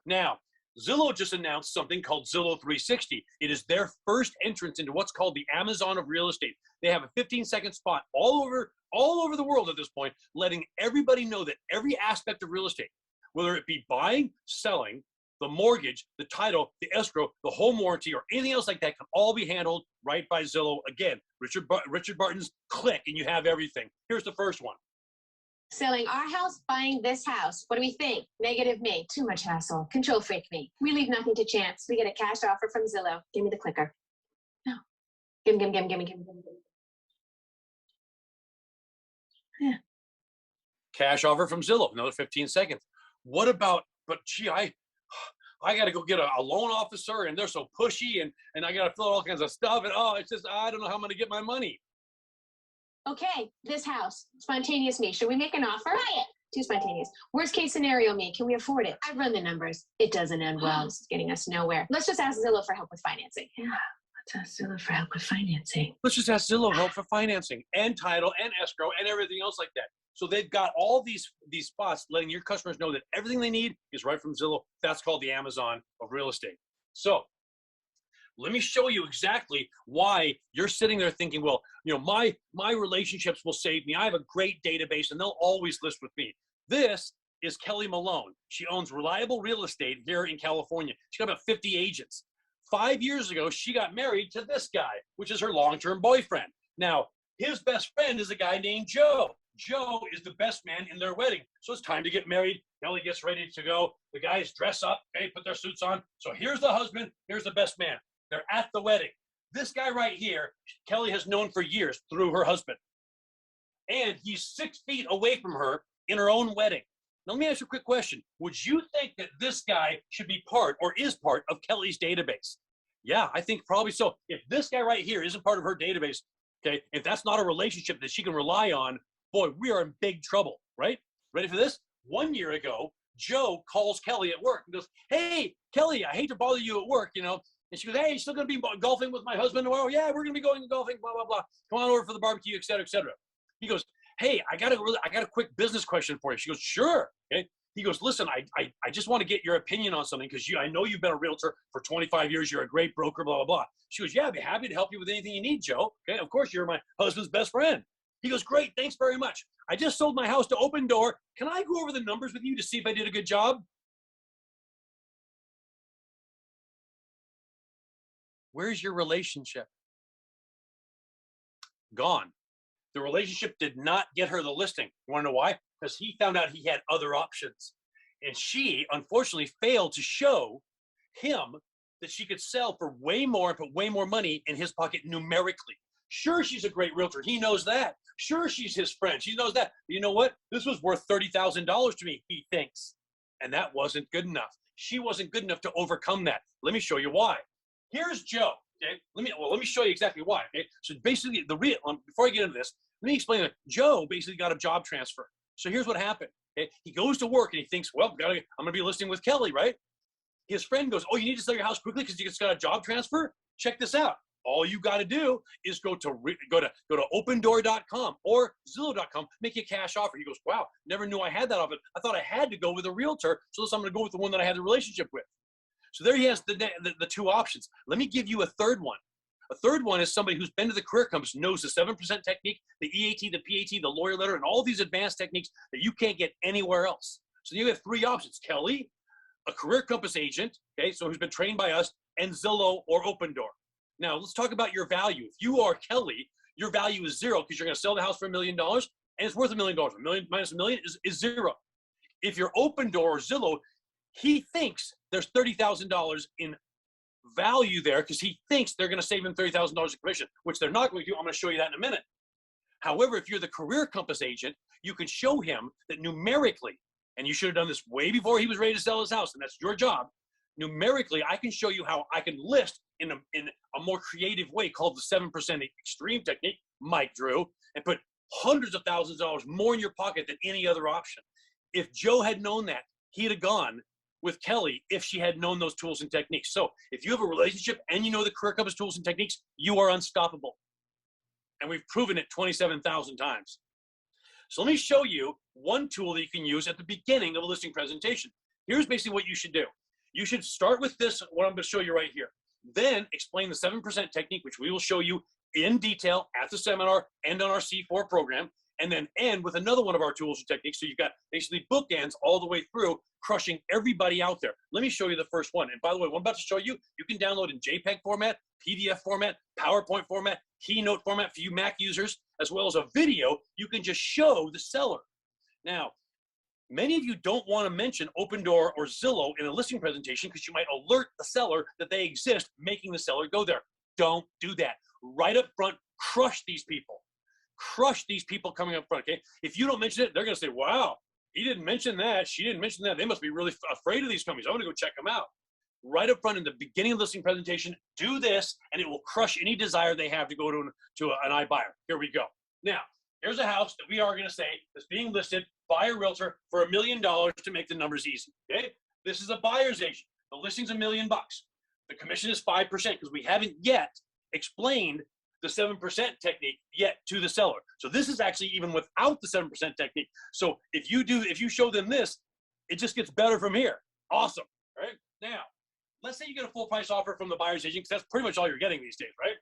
Now, Zillow just announced something called Zillow 360. It is their first entrance into what's called the Amazon of real estate. They have a 15-second spot all over the world at this point, letting everybody know that every aspect of real estate, whether it be buying, selling, the mortgage, the title, the escrow, the home warranty, or anything else like that, can all be handled right by Zillow. Again, Richard Barton's click, and you have everything. Here's the first one. Selling our house, buying this house. What do we think? Negative me. Too much hassle. Control freak me. We leave nothing to chance. We get a cash offer from Zillow. Give me the clicker. No. Give me. Yeah. Cash offer from Zillow, another 15 seconds. What about, but gee, I got to go get a loan officer, and they're so pushy, and I got to fill out all kinds of stuff, and it's just, I don't know how I'm going to get my money. Okay, this house. Spontaneous me. Should we make an offer? Buy it. Too spontaneous. Worst case scenario me. Can we afford it? I've run the numbers. It doesn't end well. It's getting us nowhere. Let's just ask Zillow for help with financing. Yeah, let's ask Zillow for help with financing. Let's just ask Zillow help for financing and title and escrow and everything else like that. So they've got all these spots letting your customers know that everything they need is right from Zillow. That's called the Amazon of real estate. So let me show you exactly why you're sitting there thinking, well, my relationships will save me. I have a great database, and they'll always list with me. This is Kelly Malone. She owns Reliable Real Estate here in California. She's got about 50 agents. 5 years ago, she got married to this guy, which is her long-term boyfriend. Now, his best friend is a guy named Joe. Joe is the best man in their wedding. So it's time to get married. Kelly gets ready to go. The guys dress up, put their suits on. So here's the husband, here's the best man. They're at the wedding. This guy right here, Kelly has known for years through her husband. And he's 6 feet away from her in her own wedding. Now, let me ask you a quick question. Would you think that this guy should be part or is part of Kelly's database? Yeah, I think probably so. If this guy right here isn't part of her database, okay, if that's not a relationship that she can rely on, boy, we are in big trouble, right? Ready for this? 1 year ago, Joe calls Kelly at work and goes, hey, Kelly, I hate to bother you at work, And she goes, hey, you still going to be golfing with my husband tomorrow? Yeah, we're going to be going golfing, blah, blah, blah. Come on over for the barbecue, et cetera, et cetera. He goes, hey, I got a quick business question for you. She goes, sure. Okay. He goes, listen, I just want to get your opinion on something because I know you've been a realtor for 25 years. You're a great broker, blah, blah, blah. She goes, yeah, I'd be happy to help you with anything you need, Joe. Okay, of course, you're my husband's best friend. He goes, great, thanks very much. I just sold my house to Open Door. Can I go over the numbers with you to see if I did a good job? Where's your relationship? Gone. The relationship did not get her the listing. You want to know why? Because he found out he had other options. And she, unfortunately, failed to show him that she could sell for way more and put way more money in his pocket numerically. Sure, she's a great realtor. He knows that. Sure, she's his friend. She knows that. But you know what? This was worth $30,000 to me, he thinks. And that wasn't good enough. She wasn't good enough to overcome that. Let me show you why. Here's Joe. Okay, let me show you exactly why. Okay, so basically, before I get into this, let me explain that Joe basically got a job transfer. So here's what happened. Okay, he goes to work and he thinks, well, I'm gonna be listing with Kelly, right? His friend goes, oh, you need to sell your house quickly because you just got a job transfer. Check this out. All you got to do is go to opendoor.com or Zillow.com, make a cash offer. He goes, wow, never knew I had that offer. I thought I had to go with a realtor, so I'm going to go with the one that I had the relationship with. So there he has the two options. Let me give you a third one. A third one is somebody who's been to the Career Compass, knows the 7% technique, the EAT, the PAT, the lawyer letter, and all these advanced techniques that you can't get anywhere else. So you have three options: Kelly, a Career Compass agent, okay, so who's been trained by us, and Zillow or Open Door. Now let's talk about your value. If you are Kelly, your value is zero because you're going to sell the house for $1 million and it's worth $1 million. $1 million minus $1 million is zero. If you're Open Door or Zillow, he thinks there's $30,000 in value there because he thinks they're going to save him $30,000 in commission, which they're not going to do. I'm going to show you that in a minute. However, if you're the Career Compass agent, you can show him that numerically, and you should have done this way before he was ready to sell his house, and that's your job. Numerically, I can show you how I can list in a more creative way called the 7% extreme technique, Mike Drew, and put hundreds of thousands of dollars more in your pocket than any other option. If Joe had known that, he'd have gone with Kelly if she had known those tools and techniques. So if you have a relationship and you know the Career Compass tools and techniques, you are unstoppable. And we've proven it 27,000 times. So let me show you one tool that you can use at the beginning of a listing presentation. Here's basically what you should do. You should start with this, what I'm going to show you right here. Then explain the 7% technique, which we will show you in detail at the seminar and on our C4 program, and then end with another one of our tools and techniques. So you've got basically bookends all the way through, crushing everybody out there. Let me show you the first one. And by the way, what I'm about to show you, you can download in JPEG format, PDF format, PowerPoint format, Keynote format for you Mac users, as well as a video you can just show the seller. Now, many of you don't want to mention Opendoor or Zillow in a listing presentation because you might alert the seller that they exist, making the seller go there. Don't do that. Right up front, crush these people. Crush these people coming up front, okay? If you don't mention it, they're going to say, wow, he didn't mention that. She didn't mention that. They must be really afraid of these companies. I want to go check them out. Right up front in the beginning of the listing presentation, do this, and it will crush any desire they have to go to an iBuyer. Here we go. Now, here's a house that we are going to say is being listed by a realtor for $1 million to make the numbers easy, okay? This is a buyer's agent. The listing's $1 million. The commission is 5% because we haven't yet explained the 7% technique yet to the seller. So this is actually even without the 7% technique. So if you show them this, it just gets better from here. Awesome, right? Now, let's say you get a full price offer from the buyer's agent, because that's pretty much all you're getting these days, right?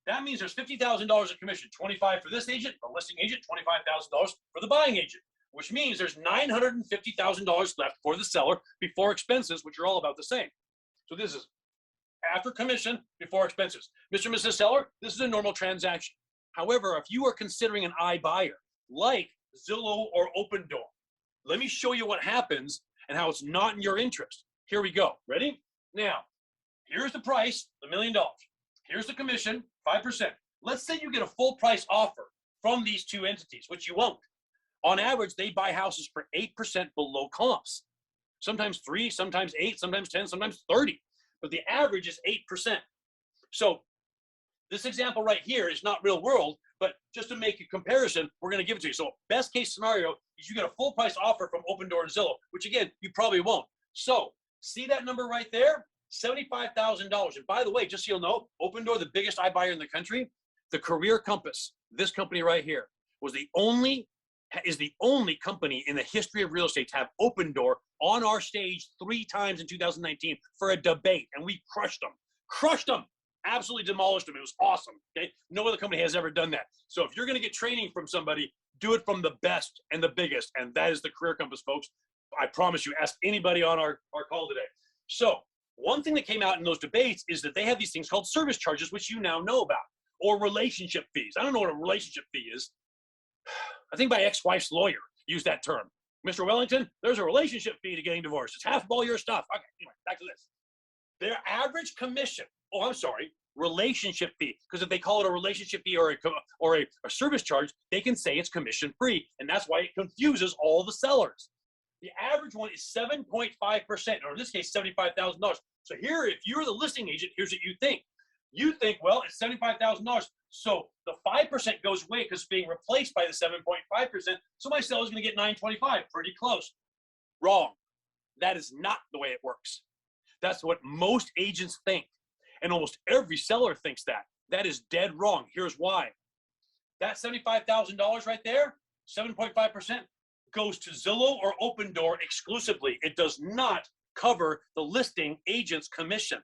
That means there's $50,000 of commission, $25,000 for this agent, the listing agent, $25,000 for the buying agent, which means there's $950,000 left for the seller before expenses, which are all about the same. So this is after commission, before expenses. Mr. and Mrs. Seller, this is a normal transaction. However, if you are considering an iBuyer, like Zillow or Opendoor, let me show you what happens and how it's not in your interest. Here we go. Ready? Now, here's the price, $1 million. Here's the commission, 5%. Let's say you get a full price offer from these two entities, which you won't. On average, they buy houses for 8% below comps. Sometimes 3, sometimes 8, sometimes 10, sometimes 30. But the average is 8%. So this example right here is not real world, but just to make a comparison, we're going to give it to you. So best case scenario is you get a full price offer from Opendoor and Zillow, which again, you probably won't. So see that number right there? $75,000. And by the way, just so you'll know, Opendoor, the biggest iBuyer in the country, the Career Compass, this company right here, is the only company in the history of real estate to have Opendoor on our stage 3 times in 2019 for a debate, and we crushed them, absolutely demolished them. It was awesome. Okay, no other company has ever done that. So if you're going to get training from somebody, do it from the best and the biggest, and that is the Career Compass, folks. I promise you. Ask anybody on our call today. So one thing that came out in those debates is that they have these things called service charges, which you now know about, or relationship fees. I don't know what a relationship fee is. I think my ex-wife's lawyer used that term. Mr. Wellington, there's a relationship fee to getting divorced. It's half of all your stuff. Okay, anyway, back to this. Their average commission, relationship fee, because if they call it a relationship fee or a service charge, they can say it's commission free, and that's why it confuses all the sellers. The average one is 7.5%, or in this case, $75,000. So here, if you're the listing agent, here's what you think. You think, well, it's $75,000. So the 5% goes away because it's being replaced by the 7.5%. So my seller's going to get $925, pretty close. Wrong. That is not the way it works. That's what most agents think. And almost every seller thinks that. That is dead wrong. Here's why. That $75,000 right there, 7.5%, goes to Zillow or Opendoor exclusively. It does not cover the listing agent's commission.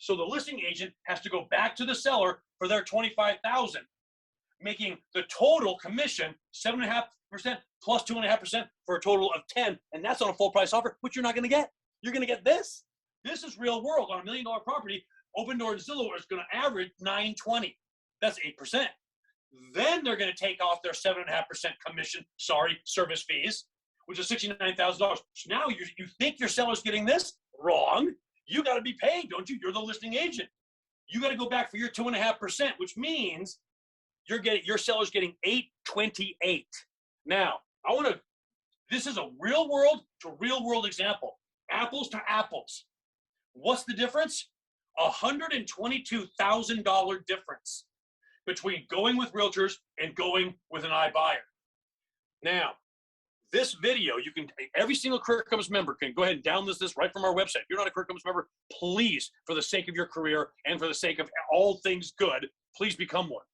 So the listing agent has to go back to the seller for their $25,000, making the total commission 7.5% plus 2.5% for a total of 10%. And that's on a full price offer, which you're not going to get. You're going to get this. This is real world. On $1 million property, Opendoor and Zillow is going to average $920. That's 8%. Then they're going to take off their 7.5% commission, service fees, which is $69,000. So now you think your seller's getting this? Wrong. You got to be paid, don't you? You're the listing agent. You got to go back for your 2.5%, which means your seller's getting $828. Now, this is a real world to real world example. Apples to apples. What's the difference? $122,000 difference between going with realtors and going with an iBuyer. Now, this video, every single Career Compass member can go ahead and download this right from our website. If you're not a Career Compass member, please, for the sake of your career and for the sake of all things good, please become one.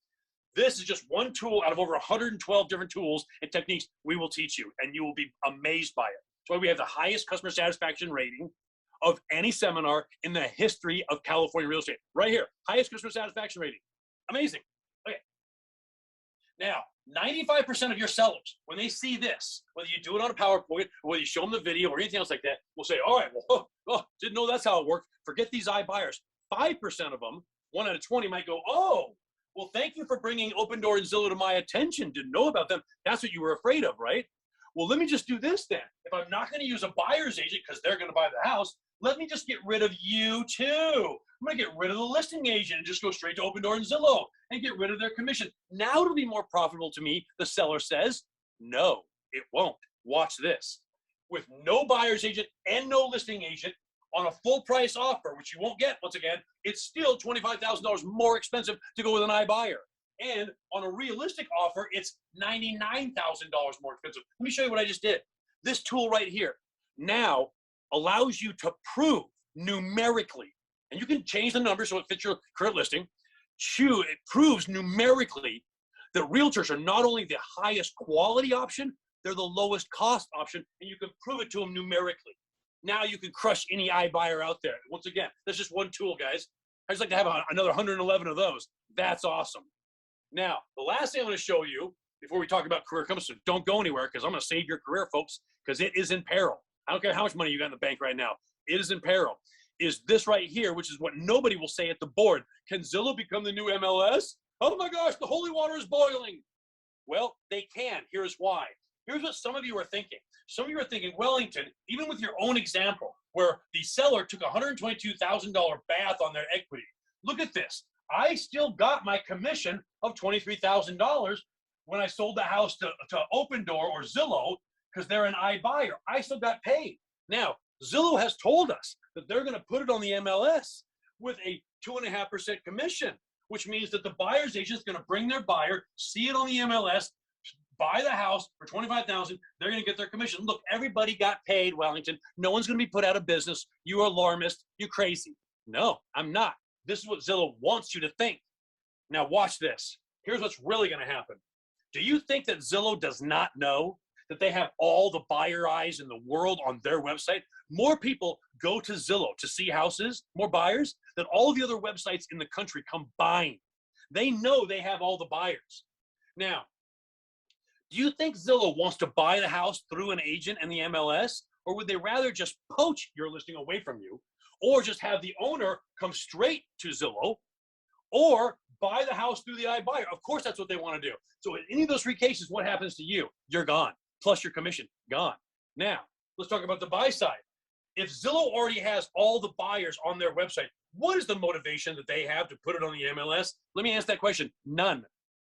This is just one tool out of over 112 different tools and techniques we will teach you, and you will be amazed by it. That's why we have the highest customer satisfaction rating of any seminar in the history of California real estate. Right here, highest customer satisfaction rating. Amazing. Okay. Now, 95% of your sellers, when they see this, whether you do it on a PowerPoint or whether you show them the video or anything else like that, will say, all right, well, didn't know that's how it worked. Forget these iBuyers. 5% of them, 1 out of 20 might go, oh, well, thank you for bringing Open Door and Zillow to my attention. Didn't know about them. That's what you were afraid of, right? Well, let me just do this then. If I'm not going to use a buyer's agent because they're going to buy the house, let me just get rid of you too. I'm going to get rid of the listing agent and just go straight to Open Door and Zillow and get rid of their commission. Now it'll be more profitable to me, the seller says. No, it won't. Watch this. With no buyer's agent and no listing agent on a full price offer, which you won't get, once again, it's still $25,000 more expensive to go with an iBuyer. And on a realistic offer, it's $99,000 more expensive. Let me show you what I just did. This tool right here now allows you to prove numerically, and you can change the number so it fits your current listing. It proves numerically that realtors are not only the highest quality option, they're the lowest cost option, and you can prove it to them numerically. Now you can crush any iBuyer out there. Once again, that's just one tool, guys. I just like to have another 111 of those. That's awesome. Now, the last thing I'm going to show you before we talk about career compass, so don't go anywhere because I'm going to save your career, folks, because it is in peril. I don't care how much money you got in the bank right now. It is in peril. Is this right here, which is what nobody will say at the board. Can Zillow become the new MLS? Oh my gosh, the holy water is boiling. Well, they can. Here's why. Here's what some of you are thinking. Some of you are thinking, Wellington, even with your own example, where the seller took a $122,000 bath on their equity. Look at this. I still got my commission of $23,000 when I sold the house to Open Door or Zillow because they're an iBuyer. I still got paid. Now, Zillow has told us that they're going to put it on the MLS with a 2.5% commission, which means that the buyer's agent is going to bring their buyer, see it on the MLS, buy the house for $25,000. They're going to get their commission. Look, everybody got paid, Wellington. No one's going to be put out of business. You alarmist. You crazy. No, I'm not. This is what Zillow wants you to think. Now watch this. Here's what's really going to happen. Do you think that Zillow does not know that they have all the buyer eyes in the world on their website? More people go to Zillow to see houses, more buyers, than all the other websites in the country combined. They know they have all the buyers. Now, do you think Zillow wants to buy the house through an agent and the MLS? Or would they rather just poach your listing away from you? Or just have the owner come straight to Zillow? Or buy the house through the iBuyer? Of course, that's what they want to do. So in any of those three cases, what happens to you? You're gone. Plus your commission, gone. Now, let's talk about the buy side. If Zillow already has all the buyers on their website, what is the motivation that they have to put it on the MLS? Let me ask that question. None.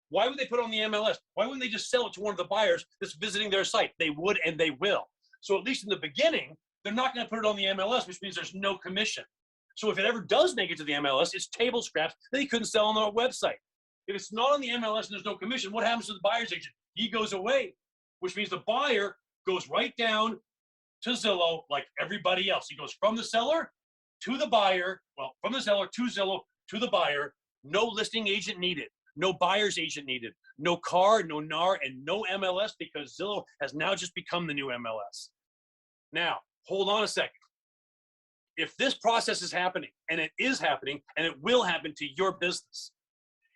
Why would they put it on the MLS? Why wouldn't they just sell it to one of the buyers that's visiting their site? They would and they will. So at least in the beginning, they're not going to put it on the MLS, which means there's no commission. So if it ever does make it to the MLS, it's table scraps that they couldn't sell on their website. If it's not on the MLS and there's no commission, what happens to the buyer's agent? He goes away, which means the buyer goes right down to Zillow like everybody else. He goes from the seller to the buyer, well, from the seller to Zillow to the buyer. No listing agent needed. No buyer's agent needed. No car, no NAR, and no MLS because Zillow has now just become the new MLS. Now, hold on a second. If this process is happening, and it is happening, and it will happen to your business,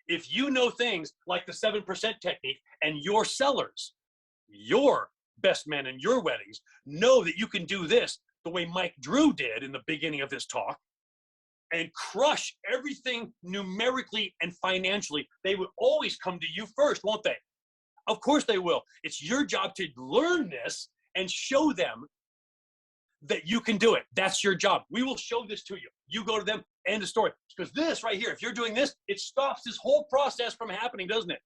if you know things like the 7% technique and your sellers, your best men in your weddings, know that you can do this the way Mike Drew did in the beginning of this talk, and crush everything numerically and financially, they would always come to you first, won't they? Of course they will. It's your job to learn this and show them that you can do it. That's your job. We will show this to you. You go to them, end of story. Because this right here, if you're doing this, it stops this whole process from happening, doesn't it?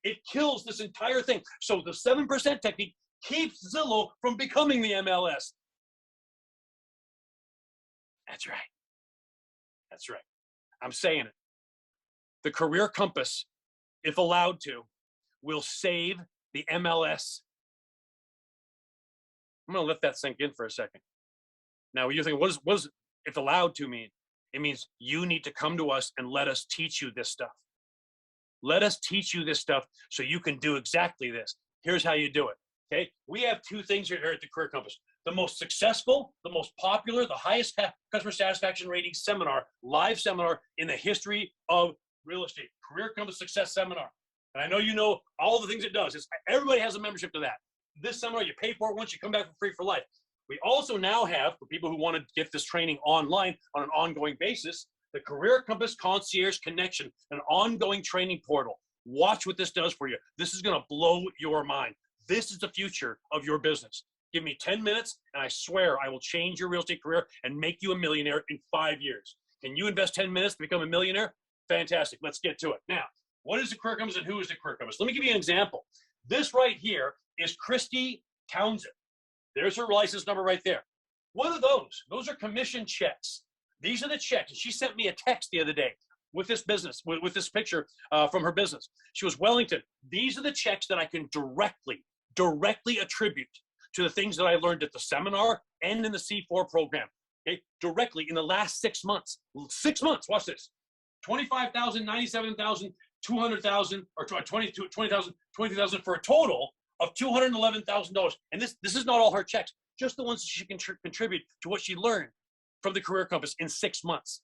It kills this entire thing. So the 7% technique keeps Zillow from becoming the MLS. That's right. That's right. I'm saying it. The career compass, if allowed to, will save the MLS. I'm going to let that sink in for a second. Now, you're thinking, what does if allowed to mean? It means you need to come to us and let us teach you this stuff. Let us teach you this stuff so you can do exactly this. Here's how you do it. Okay? We have two things here at the Career Compass. the most successful, the most popular, the highest customer satisfaction rating seminar, live seminar in the history of real estate. Career Compass Success Seminar. And I know you know all the things it does. Everybody has a membership to that. This seminar, you pay for it once, you come back for free for life. We also now have, for people who want to get this training online on an ongoing basis, the Career Compass Concierge Connection, an ongoing training portal. Watch what this does for you. This is going to blow your mind. This is the future of your business. Give me 10 minutes, and I swear I will change your real estate career and make you a millionaire in 5 years. Can you invest 10 minutes to become a millionaire? Fantastic. Let's get to it. Now, what is the Career Compass and who is the Career Compass? Let me give you an example. This right here is Christy Townsend. There's her license number right there. What are those? Those are commission checks. These are the checks. And she sent me a text the other day with this business, with this picture from her business. She was Wellington. These are the checks that I can directly attribute to the things that I learned at the seminar and in the C4 program. Okay, directly in the last 6 months. 6 months. Watch this. 25,000, 97,000, 200,000, or 20,000, 20,000 for a total of $211,000. And this is not all her checks, just the ones that she can contribute to what she learned from the Career Compass in 6 months.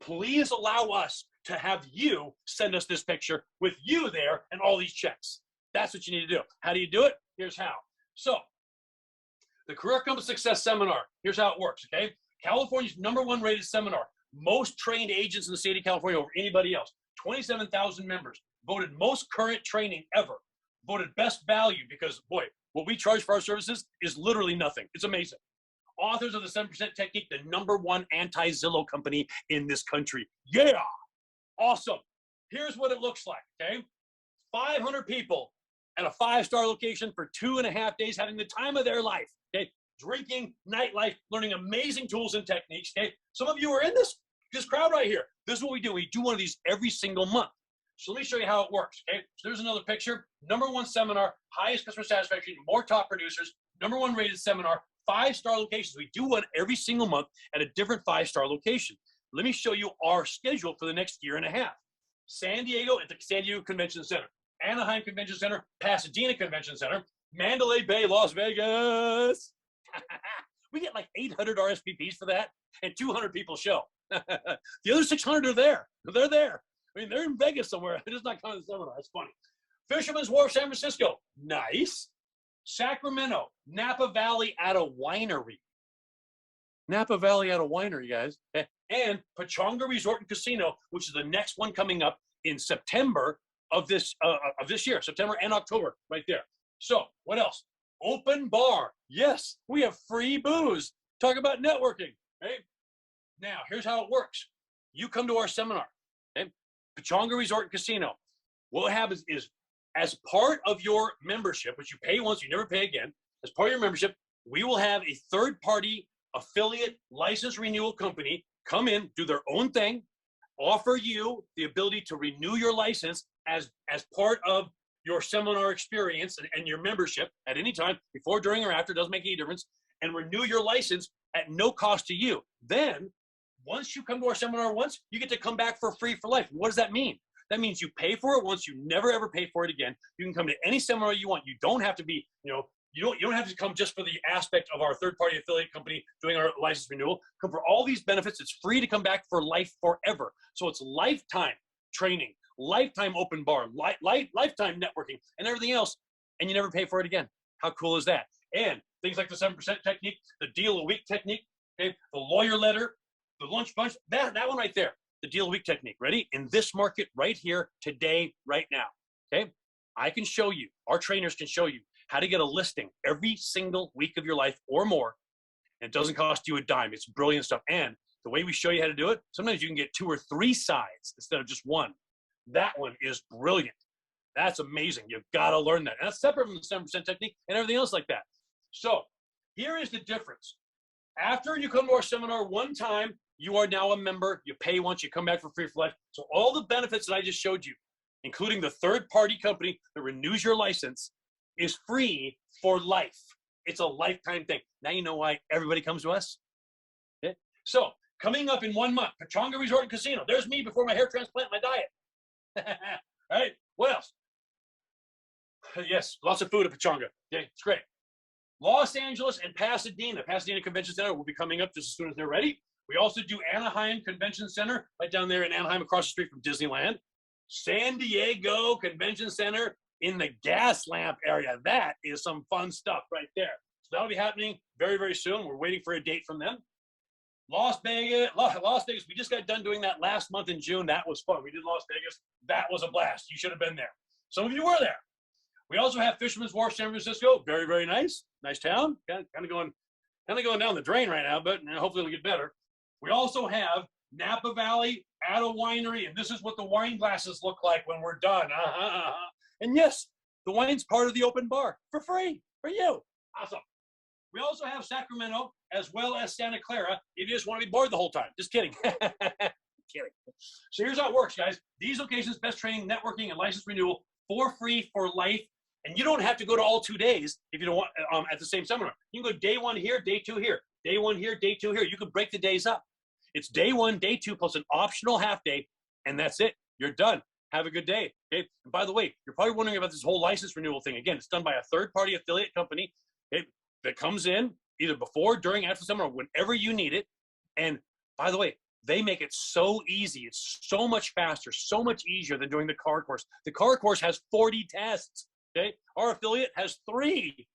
Please allow us to have you send us this picture with you there and all these checks. That's what you need to do. How do you do it? Here's how. So, the Career Compass Success Seminar, here's how it works, okay? California's #1 rated seminar. Most trained agents in the state of California over anybody else. 27,000 members. Voted most current training ever. Voted best value because, boy, what we charge for our services is literally nothing. It's amazing. Authors of the 7% Technique, the #1 anti-Zillow company in this country. Yeah! Awesome. Here's what it looks like, okay? 500 people at a 5-star location for 2.5 days having the time of their life, okay? Drinking, nightlife, learning amazing tools and techniques, okay? Some of you are in this crowd right here. This is what we do. We do one of these every single month. So let me show you how it works, okay? So there's another picture. #1 seminar, highest customer satisfaction, more top producers, #1 rated seminar, 5-star locations. We do one every single month at a different 5-star location. Let me show you our schedule for the next 1.5 years. San Diego at the San Diego Convention Center, Anaheim Convention Center, Pasadena Convention Center, Mandalay Bay, Las Vegas. We get like 800 RSVPs for that, and 200 people show. The other 600 are there. They're there. I mean, they're in Vegas somewhere. They're just not coming to the seminar. That's funny. Fisherman's Wharf, San Francisco. Nice. Sacramento, Napa Valley at a winery. Napa Valley at a winery, guys. And Pechanga Resort and Casino, which is the next one coming up in September of this year, September and October, right there. So, what else? Open bar. Yes, we have free booze. Talk about networking. Okay? Now, here's how it works. You come to our seminar, okay? Pechanga Resort and Casino. What happens is, as part of your membership, which you pay once, you never pay again, as part of your membership, we will have a third-party affiliate license renewal company come in, do their own thing, offer you the ability to renew your license as part of your seminar experience and your membership at any time, before, during, or after, doesn't make any difference, and renew your license at no cost to you. Then, once you come to our seminar once, you get to come back for free for life. What does that mean? That means you pay for it once, you never ever pay for it again. You can come to any seminar you want. You don't have to be, you don't have to come just for the aspect of our third-party affiliate company doing our license renewal. Come for all these benefits. It's free to come back for life forever. So it's lifetime training, lifetime open bar, lifetime networking, and everything else, and you never pay for it again. How cool is that? And things like the 7% technique, the deal a week technique, okay, the lawyer letter, the lunch bunch, that one right there, the deal a week technique. Ready? In this market right here, today, right now, okay? I can show you, our trainers can show you how to get a listing every single week of your life or more, and it doesn't cost you a dime. It's brilliant stuff. And the way we show you how to do it, sometimes you can get 2 or 3 sides instead of just one. That one is brilliant. That's amazing. You've got to learn that. And that's separate from the 7% technique and everything else like that. So here is the difference. After you come to our seminar one time, you are now a member. You pay once, you come back for free for life. So all the benefits that I just showed you, including the third-party company that renews your license, is free for life. It's a lifetime thing. Now you know why everybody comes to us. Okay? So coming up in 1 month, Pechanga Resort and Casino. There's me before my hair transplant and my diet. All right, what else? Yes, lots of food at Pechanga. Okay, it's great. Los Angeles and Pasadena. Pasadena Convention Center will be coming up just as soon as they're ready. We also do Anaheim Convention Center, right down there in Anaheim, across the street from Disneyland. San Diego Convention Center in the gas lamp area. That is some fun stuff right there. So that'll be happening very, very soon. We're waiting for a date from them. Las Vegas, we just got done doing that last month in June. That was fun. We did Las Vegas. That was a blast. You should have been there. Some of you were there. We also have Fisherman's Wharf, San Francisco. Very, very nice. Nice town. Kind of going down the drain right now, but hopefully it'll get better. We also have Napa Valley, at a winery, and this is what the wine glasses look like when we're done. And yes, the wine's part of the open bar for free for you. Awesome. We also have Sacramento as well as Santa Clara if you just want to be bored the whole time. Just kidding. Kidding. So here's how it works, guys. These locations, best training, networking, and license renewal for free for life. And you don't have to go to all 2 days if you don't want at the same seminar. You can go day 1 here, day 2 here, day 1 here, day 2 here. You can break the days up. It's day 1, day 2, plus an optional half day, and that's it. You're done. Have a good day. Okay. And by the way, you're probably wondering about this whole license renewal thing. Again, it's done by a third-party affiliate company that comes in either before, during, after the seminar, whenever you need it. And by the way, they make it so easy. It's so much faster, so much easier than doing the car course. The car course has 40 tests. Okay. Our affiliate has 3.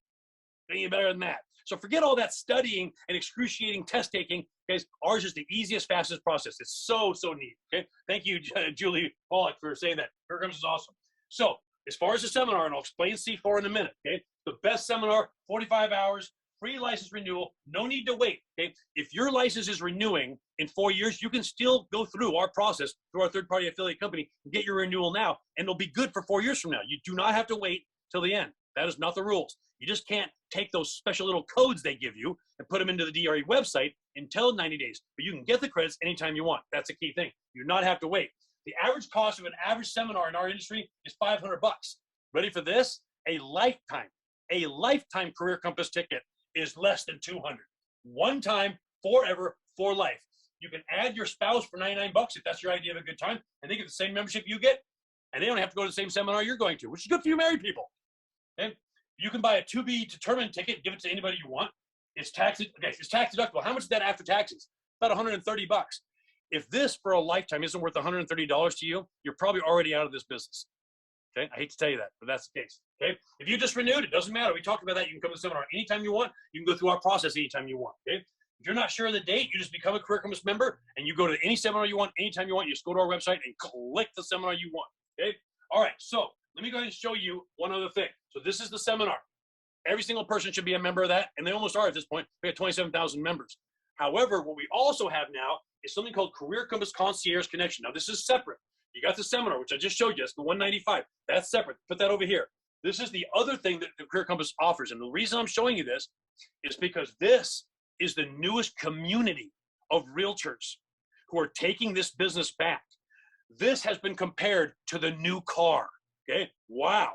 Any better than that. So forget all that studying and excruciating test taking, guys. Ours is the easiest, fastest process. It's so, so neat. Okay. Thank you, Julie Pollock, for saying that. Here comes is awesome. So as far as the seminar, and I'll explain C4 in a minute. Okay. The best seminar, 45 hours, free license renewal, no need to wait. Okay. If your license is renewing in 4 years, you can still go through our process through our third-party affiliate company and get your renewal now, and it'll be good for 4 years from now. You do not have to wait till the end. That is not the rules. You just can't take those special little codes they give you and put them into the DRE website until 90 days. But you can get the credits anytime you want. That's a key thing. You do not have to wait. The average cost of an average seminar in our industry is $500. Ready for this? A lifetime Career Compass ticket is less than $200. One time, forever, for life. You can add your spouse for $99 if that's your idea of a good time, and they get the same membership you get, and they don't have to go to the same seminar you're going to, which is good for you married people. Okay? You can buy a to be determined ticket, give it to anybody you want. It's tax deductible. How much is that after taxes? About $130. If this for a lifetime isn't worth $130 to you, you're probably already out of this business. Okay, I hate to tell you that, but that's the case. Okay, if you just renewed, it doesn't matter. We talked about that. You can come to the seminar anytime you want. You can go through our process anytime you want. Okay, if you're not sure of the date, you just become a Career Compass member and you go to any seminar you want anytime you want. You just go to our website and click the seminar you want. Okay, all right. So let me go ahead and show you one other thing. So this is the seminar. Every single person should be a member of that, and they almost are at this point. We have 27,000 members. However, what we also have now is something called Career Compass Concierge Connection. Now, this is separate. You got the seminar, which I just showed you. It's the $195. That's separate. Put that over here. This is the other thing that the Career Compass offers. And the reason I'm showing you this is because this is the newest community of realtors who are taking this business back. This has been compared to the new car. Okay? Wow.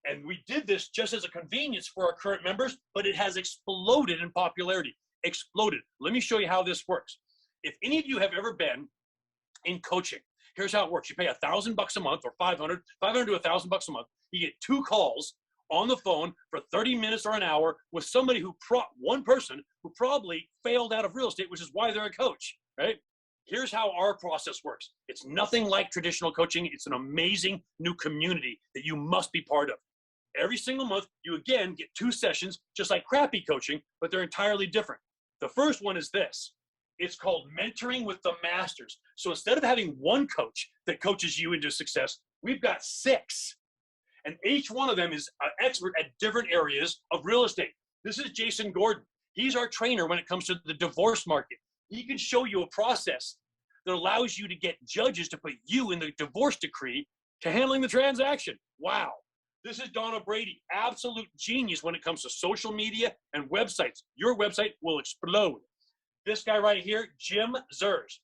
And we did this just as a convenience for our current members, but it has exploded in popularity. Exploded. Let me show you how this works. If any of you have ever been in coaching, here's how it works. You pay $1,000 a month or $500 to $1,000 a month. You get 2 calls on the phone for 30 minutes or an hour with somebody one person who probably failed out of real estate, which is why they're a coach, right? Here's how our process works. It's nothing like traditional coaching. It's an amazing new community that you must be part of. Every single month, you again get 2 sessions, just like crappy coaching, but they're entirely different. The first one is this. It's called Mentoring with the Masters. So instead of having one coach that coaches you into success, we've got 6. And each one of them is an expert at different areas of real estate. This is Jason Gordon. He's our trainer when it comes to the divorce market. He can show you a process that allows you to get judges to put you in the divorce decree to handling the transaction. Wow. This is Donna Brady, absolute genius when it comes to social media and websites. Your website will explode. This guy right here, Jim Zers.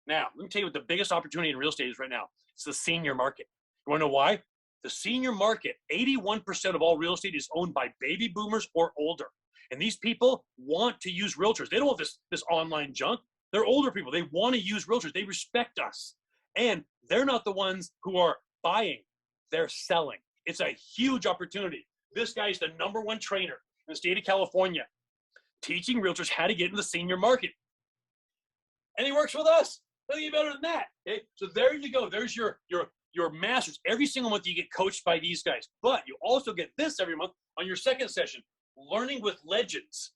Now, let me tell you what the biggest opportunity in real estate is right now. It's the senior market. You want to know why? The senior market, 81% of all real estate is owned by baby boomers or older. And these people want to use realtors. They don't want this online junk. They're older people. They want to use realtors. They respect us. And they're not the ones who are buying. They're selling. It's a huge opportunity. This guy's the #1 trainer. in the state of California, teaching realtors how to get in the senior market. And he works with us. Nothing better than that. Okay? So there you go. There's your masters. Every single month you get coached by these guys. But you also get this every month on your second session, Learning with Legends.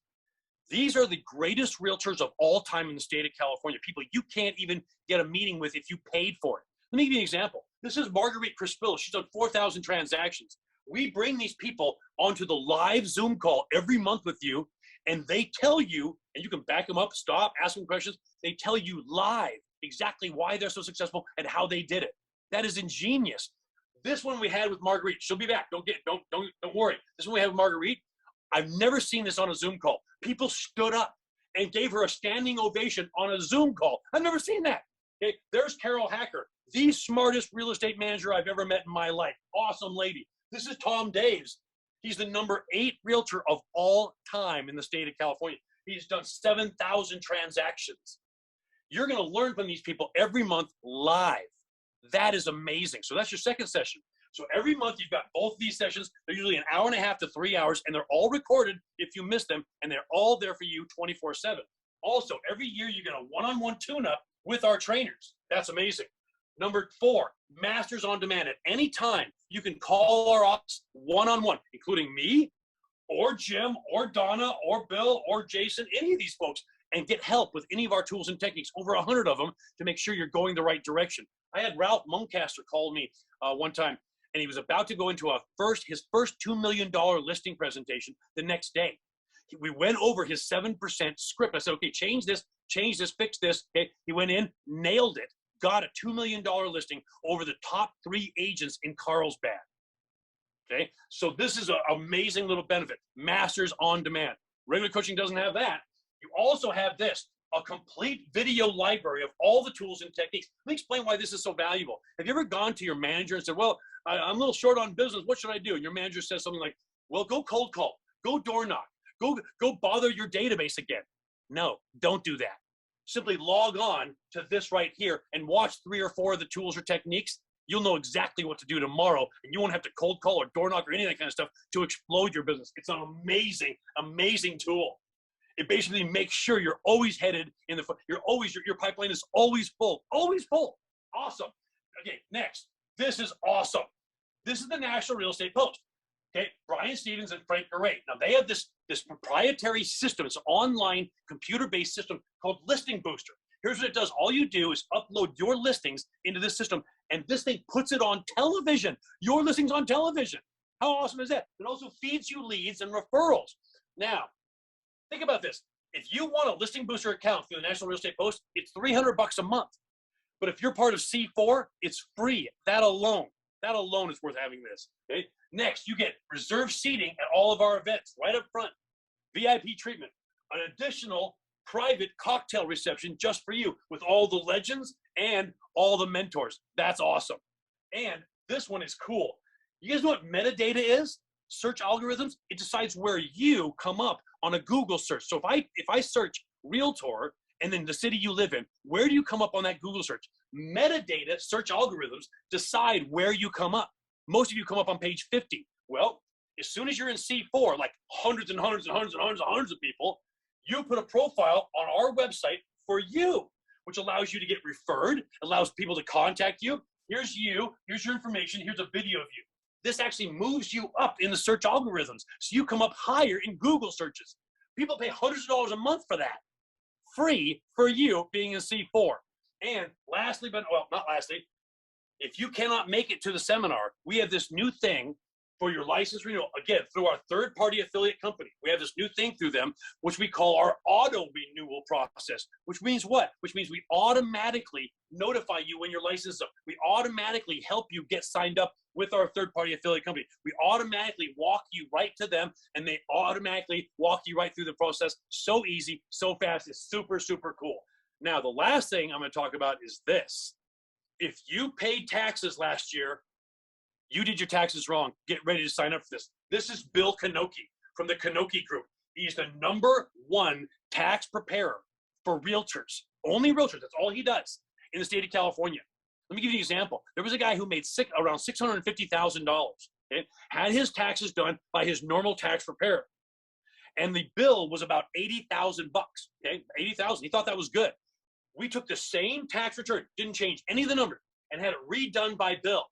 These are the greatest realtors of all time in the state of California. People you can't even get a meeting with if you paid for it. Let me give you an example. This is Marguerite Crispillo. She's done 4,000 transactions. We bring these people onto the live Zoom call every month with you, and they tell you, and you can back them up, stop, ask them questions. They tell you live exactly why they're so successful and how they did it. That is ingenious. This one we had with Marguerite. She'll be back. Don't worry. This one we had with Marguerite. I've never seen this on a Zoom call. People stood up and gave her a standing ovation on a Zoom call. I've never seen that. Okay, there's Carol Hacker, the smartest real estate manager I've ever met in my life. Awesome lady. This is Tom Daves. He's the number 8 realtor of all time in the state of California. He's done 7,000 transactions. You're going to learn from these people every month live. That is amazing. So that's your second session. So every month you've got both these sessions. They're usually an hour and a half to 3 hours, and they're all recorded if you miss them, and they're all there for you 24/7. Also, every year you get a one-on-one tune-up with our trainers. That's amazing. Number 4, Masters on Demand. At any time, you can call our office one-on-one, including me or Jim or Donna or Bill or Jason, any of these folks, and get help with any of our tools and techniques, over 100 of them, to make sure you're going the right direction. I had Ralph Muncaster call me one time, and he was about to go into his first $2 million listing presentation the next day. We went over his 7% script. I said, okay, change this, fix this. Okay. He went in, nailed it, got a $2 million listing over the top 3 agents in Carlsbad. Okay, so this is an amazing little benefit. Masters on Demand. Regular coaching doesn't have that. You also have this, a complete video library of all the tools and techniques. Let me explain why this is so valuable. Have you ever gone to your manager and said, well, I'm a little short on business. What should I do? And your manager says something like, well, go cold call, go door knock, go bother your database again. No, don't do that. Simply log on to this right here and watch 3 or 4 of the tools or techniques. You'll know exactly what to do tomorrow, and you won't have to cold call or door knock or any of that kind of stuff to explode your business. It's an amazing, amazing tool. It basically makes sure you're always headed in the, your pipeline is always full, always full. Awesome. Okay, next. This is awesome. This is the National Real Estate Post. Okay, Brian Stevens and Frank Garay. Now they have this proprietary system. It's an online computer-based system called Listing Booster. Here's what it does. All you do is upload your listings into this system, and this thing puts it on television. Your listings on television. How awesome is that? It also feeds you leads and referrals. Now, think about this. If you want a Listing Booster account through the National Real Estate Post, it's $300 a month. But if you're part of C4, it's free. That alone is worth having this. Okay? Next, you get reserved seating at all of our events right up front. VIP treatment, an additional private cocktail reception just for you with all the legends and all the mentors. That's awesome. And this one is cool. You guys know what metadata is? Search algorithms. It decides where you come up on a Google search. So if I search realtor and then the city you live in, where do you come up on that Google search? Metadata search algorithms decide where you come up. Most of you come up on page 50. Well, as soon as you're in C4, like hundreds and hundreds and hundreds and hundreds and hundreds of people, you put a profile on our website for you, which allows you to get referred, allows people to contact you. Here's you, here's your information, here's a video of you. This actually moves you up in the search algorithms, so you come up higher in Google searches. People pay hundreds of dollars a month for that. Free for you being in C4. And lastly, but well, not lastly, if you cannot make it to the seminar, we have this new thing for your license renewal, again, through our third-party affiliate company. We have this new thing through them, which we call our auto renewal process, which means what? Which means we automatically notify you when your license is up. We automatically help you get signed up with our third-party affiliate company. We automatically walk you right to them, and they automatically walk you right through the process. So easy, so fast. It's super, super cool. Now, the last thing I'm going to talk about is this. If you paid taxes last year, you did your taxes wrong. Get ready to sign up for this. This is Bill Kanoki from the Kanoki Group. He's the #1 tax preparer for realtors. Only realtors. That's all he does in the state of California. Let me give you an example. There was a guy who made around $650,000. Okay? Had his taxes done by his normal tax preparer. And the bill was about 80,000 bucks. Okay, 80,000. He thought that was good. We took the same tax return, didn't change any of the numbers, and had it redone by Bill.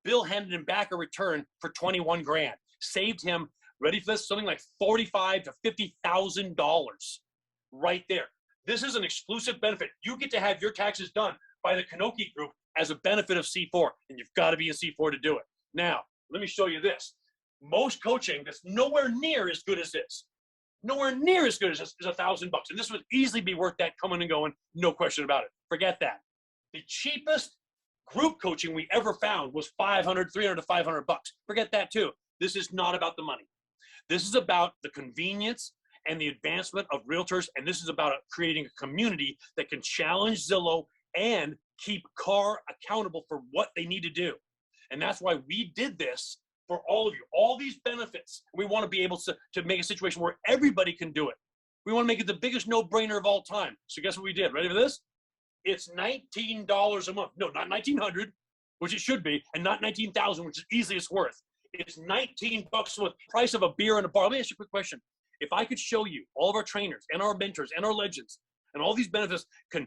Bill handed him back a return for 21 grand. Saved him, ready for this, something like $45,000 to $50,000 right there. This is an exclusive benefit. You get to have your taxes done by the Kanoki Group as a benefit of C4, and you've got to be in C4 to do it. Now, let me show you this. Most coaching that's nowhere near as good as this, nowhere near as good as this, is $1,000. And this would easily be worth that coming and going, no question about it. Forget that. The cheapest group coaching we ever found was $300 to $500. Forget that too. This is not about the money. This is about the convenience and the advancement of realtors, and this is about creating a community that can challenge Zillow and keep CAR accountable for what they need to do. And that's why we did this for all of you, all these benefits. We want to be able to make a situation where everybody can do it. We want to make it the biggest no-brainer of all time. So guess what we did? Ready for this? It's $19 a month. No, not $1,900, which it should be, and not $19,000, which is easily it's worth. It's $19 a month. Price of a beer and a bar. Let me ask you a quick question. If I could show you all of our trainers and our mentors and our legends and all these benefits can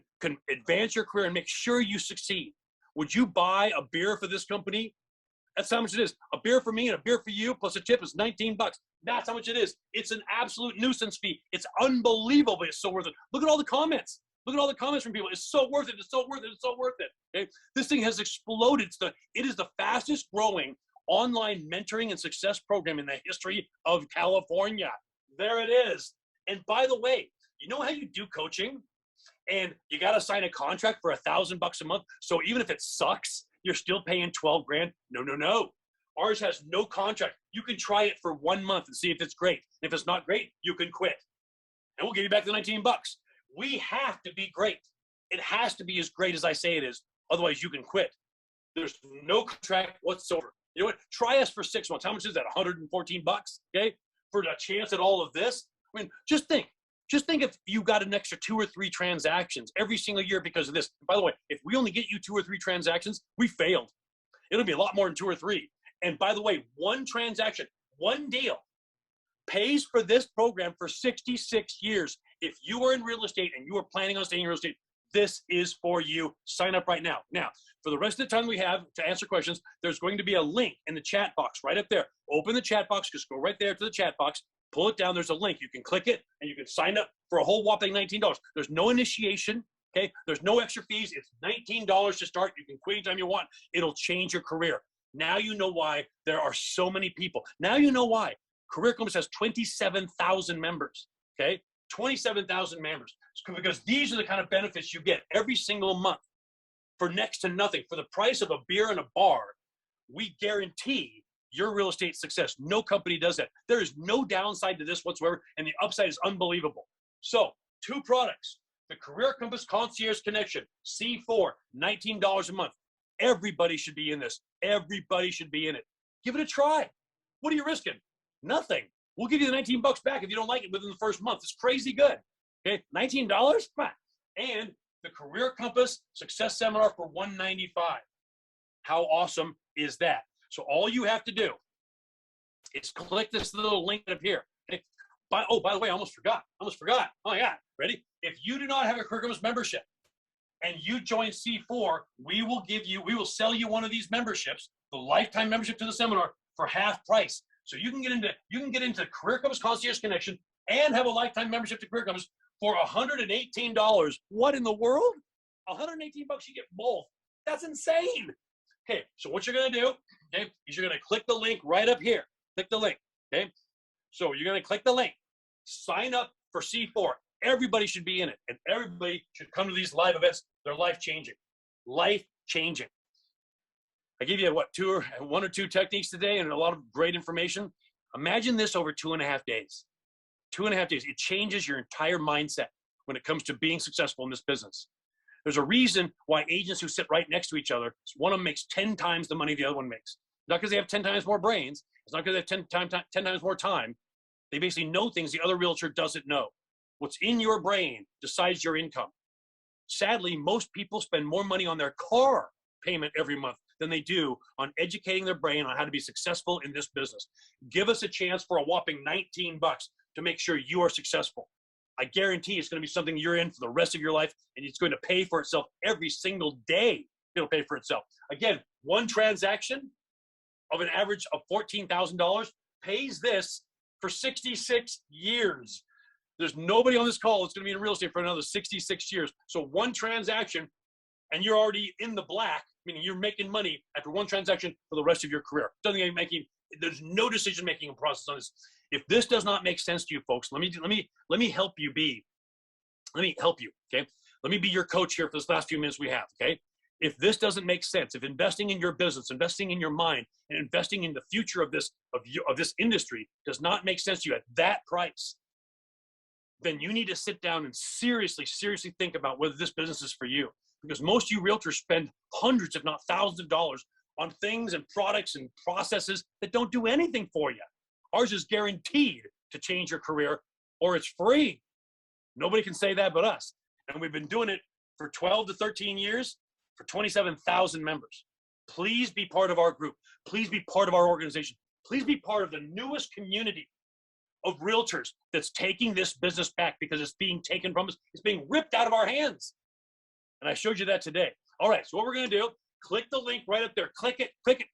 advance your career and make sure you succeed, would you buy a beer for this company? That's how much it is. A beer for me and a beer for you plus a tip is $19. That's how much it is. It's an absolute nuisance fee. It's unbelievable, but it's so worth it. Look at all the comments. Look at all the comments from people. It's so worth it. It's so worth it. It's so worth it. Okay? This thing has exploded. It is the fastest growing online mentoring and success program in the history of California. There it is. And by the way, you know how you do coaching and you got to sign a contract for $1,000 a month. So even if it sucks, you're still paying 12 grand. No, no, no. Ours has no contract. You can try it for 1 month and see if it's great. If it's not great, you can quit. And we'll give you back the $19. We have to be great. It has to be as great as I say it is. Otherwise, you can quit. There's no contract whatsoever. You know what? Try us for 6 months. How much is that? $114, okay? For a chance at all of this? I mean, just think if you got an extra 2 or 3 transactions every single year because of this. By the way, if we only get you 2 or 3 transactions, we failed. It'll be a lot more than 2 or 3. And by the way, one transaction, one deal pays for this program for 66 years. If you are in real estate and you are planning on staying in real estate, this is for you. Sign up right now. Now, for the rest of the time we have to answer questions, there's going to be a link in the chat box right up there. Open the chat box, just go right there to the chat box, pull it down, there's a link. You can click it and you can sign up for a whole whopping $19. There's no initiation, okay? There's no extra fees. It's $19 to start. You can quit anytime you want. It'll change your career. Now you know why there are so many people. Now you know why. Career Compass has 27,000 members, okay? 27,000 members. Because these are the kind of benefits you get every single month for next to nothing. For the price of a beer and a bar, we guarantee your real estate success. No company does that. There is no downside to this whatsoever, and the upside is unbelievable. So, 2 products. The Career Compass Concierge Connection, C4, $19 a month. Everybody should be in this. Everybody should be in it. Give it a try. What are you risking? Nothing. We'll give you the $19 back if you don't like it within the first month. It's crazy good. Okay, $19? Come on. And the Career Compass Success Seminar for $195. How awesome is that? So all you have to do is click this little link up here. Okay? By the way, I almost forgot. Oh my God. Ready? If you do not have a Career Compass membership and you join C4, we will sell you one of these memberships, the lifetime membership to the seminar, for half price. So you can get into Career Compass Concierge Connection and have a lifetime membership to Career Compass for $118. What in the world? $118, you get both. That's insane. Okay, so what you're gonna do, okay, is you're gonna click the link right up here. Click the link, okay? So you're gonna click the link, sign up for C4. Everybody should be in it, and everybody should come to these live events. They're life-changing. Life-changing. I give you, 1 or 2 techniques today and a lot of great information. Imagine this over 2.5 days. 2.5 days. It changes your entire mindset when it comes to being successful in this business. There's a reason why agents who sit right next to each other, one of them makes 10 times the money the other one makes. Not because they have 10 times more brains. It's not because they have 10 times more time. They basically know things the other realtor doesn't know. What's in your brain decides your income. Sadly, most people spend more money on their car payment every month than they do on educating their brain on how to be successful in this business. Give us a chance for a whopping $19 to make sure you are successful. I guarantee it's going to be something you're in for the rest of your life, and it's going to pay for itself every single day. It'll pay for itself. Again, one transaction of an average of $14,000 pays this for 66 years. There's nobody on this call that's going to be in real estate for another 66 years. So one transaction, and you're already in the black, meaning you're making money after one transaction for the rest of your career. There's no decision-making process on this. If this does not make sense to you folks, let me help you be. Let me help you, okay? Let me be your coach here for this last few minutes we have, okay? If this doesn't make sense, if investing in your business, investing in your mind, and investing in the future of this industry does not make sense to you at that price, then you need to sit down and seriously think about whether this business is for you. Because most of you realtors spend hundreds, if not thousands of dollars on things and products and processes that don't do anything for you. Ours is guaranteed to change your career, or it's free. Nobody can say that but us. And we've been doing it for 12 to 13 years for 27,000 members. Please be part of our group. Please be part of our organization. Please be part of the newest community of realtors that's taking this business back, because it's being taken from us. It's being ripped out of our hands. And I showed you that today. All right, so what we're going to do, click the link right up there. Click it, click.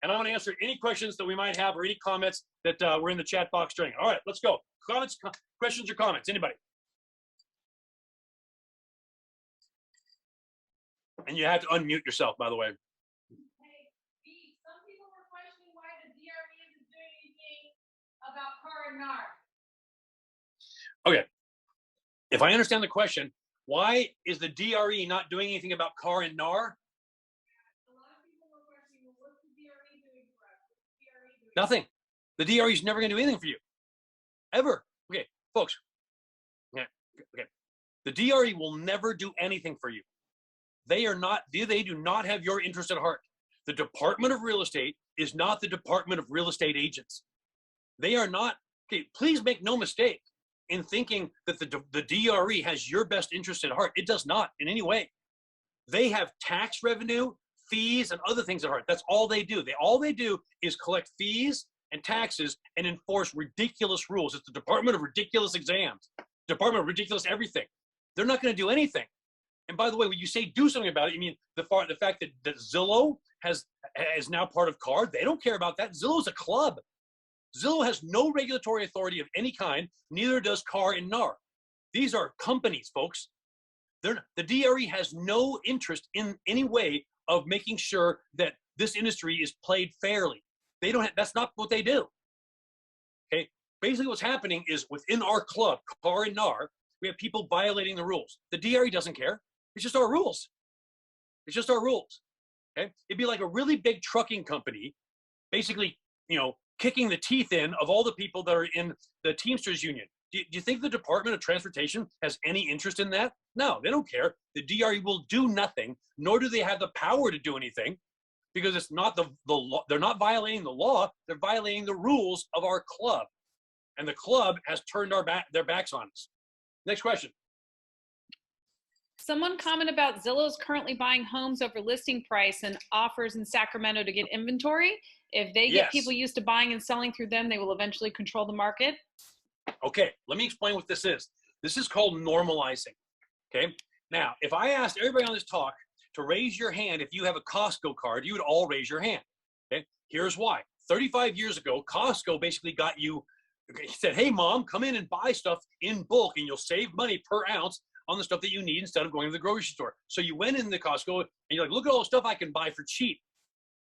And I'm going to answer any questions that we might have or any comments that were in the chat box during. All right, let's go. Comments, questions, or comments? Anybody? And you have to unmute yourself, by the way. Hey, B, some people were questioning why the DRE isn't doing anything about car and NAR. Okay. If I understand the question, why is the DRE not doing anything about car and NAR? A lot of people were questioning, well, what's the DRE doing for us? What's the DRE doing? Nothing. The DRE is never going to do anything for you. Ever. Okay, folks. Okay. The DRE will never do anything for you. They do not have your interest at heart. The Department of Real Estate is not the Department of Real Estate Agents. They are not, okay, please make no mistake in thinking that the DRE has your best interest at heart. It does not in any way. They have tax revenue, fees, and other things at heart. That's all they do. All they do is collect fees and taxes and enforce ridiculous rules. It's the Department of Ridiculous Exams, Department of Ridiculous Everything. They're not going to do anything. And by the way, when you say do something about it, you mean the fact that Zillow is now part of CAR? They don't care about that. Zillow is a club. Zillow has no regulatory authority of any kind, neither does CAR and NAR. These are companies, folks. The DRE has no interest in any way of making sure that this industry is played fairly. They don't. That's not what they do. Okay. Basically, what's happening is within our club, CAR and NAR, we have people violating the rules. The DRE doesn't care. It's just our rules. It's just our rules. Okay. It'd be like a really big trucking company, basically, kicking the teeth in of all the people that are in the Teamsters Union. Do you think the Department of Transportation has any interest in that? No, they don't care. The DRE will do nothing, nor do they have the power to do anything, because it's not the law. They're not violating the law. They're violating the rules of our club. And the club has turned their backs on us. Next question. Someone commented about Zillow's currently buying homes over listing price and offers in Sacramento to get inventory. If they get people used to buying and selling through them, they will eventually control the market. Okay, let me explain what this is. This is called normalizing. Okay, now if I asked everybody on this talk to raise your hand if you have a Costco card, you would all raise your hand. Okay, here's why. 35 years ago, Costco basically got you. He said, "Hey, mom, come in and buy stuff in bulk, and you'll save money per ounce on the stuff that you need instead of going to the grocery store." So you went in the Costco and you're like, "Look at all the stuff I can buy for cheap."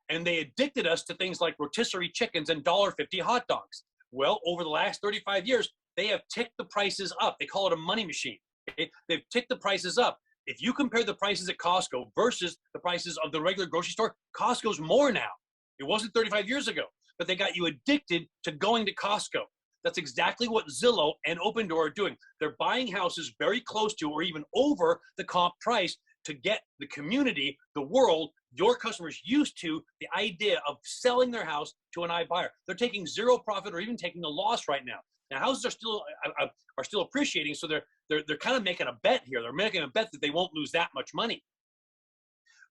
And they addicted us to things like rotisserie chickens and $1.50 hot dogs. Well, over the last 35 years, they have ticked the prices up. They call it a money machine. Okay? They've ticked the prices up. If you compare the prices at Costco versus the prices of the regular grocery store, Costco's more now. It wasn't 35 years ago, but they got you addicted to going to Costco. That's exactly what Zillow and Open Door are doing. They're buying houses very close to or even over the comp price to get the community, the world, your customers used to the idea of selling their house to an iBuyer. They're taking zero profit or even taking a loss right now. Now houses are still appreciating, so they're kind of making a bet here. They're making a bet that they won't lose that much money.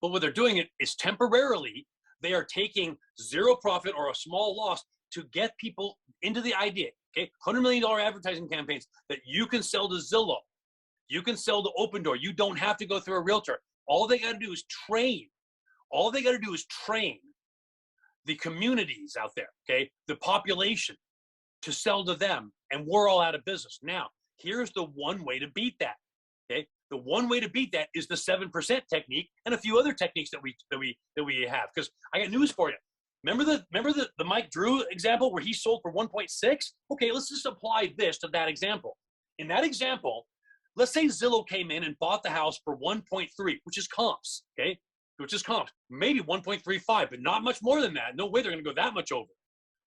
But what they're doing is temporarily they are taking zero profit or a small loss to get people into the idea, okay? $100 million advertising campaigns that you can sell to Zillow. You can sell to Open Door. You don't have to go through a realtor. All they got to do is train. All they got to do is train the communities out there, okay? The population to sell to them, and we're all out of business. Now, here's the one way to beat that, okay? The one way to beat that is the 7% technique and a few other techniques that we have. Because I got news for you. Remember the Mike Drew example where he sold for 1.6? Okay, let's just apply this to that example. In that example, let's say Zillow came in and bought the house for 1.3, which is comps, okay? Which is comps. Maybe 1.35, but not much more than that. No way they're going to go that much over.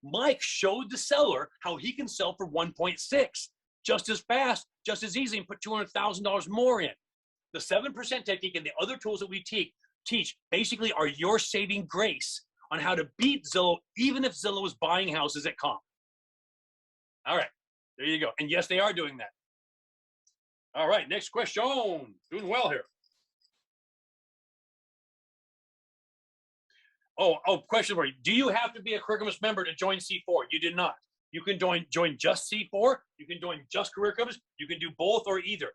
Mike showed the seller how he can sell for 1.6, just as fast, just as easy, and put $200,000 more in. The 7% technique and the other tools that we teach basically are your saving grace on how to beat Zillow, even if Zillow is buying houses at comp. All right, there you go. And yes, they are doing that. All right, next question. Doing well here. Oh, question for you. Do you have to be a Career Compass member to join C4? You do not. You can join just C4. You can join just Career Compass. You can do both or either.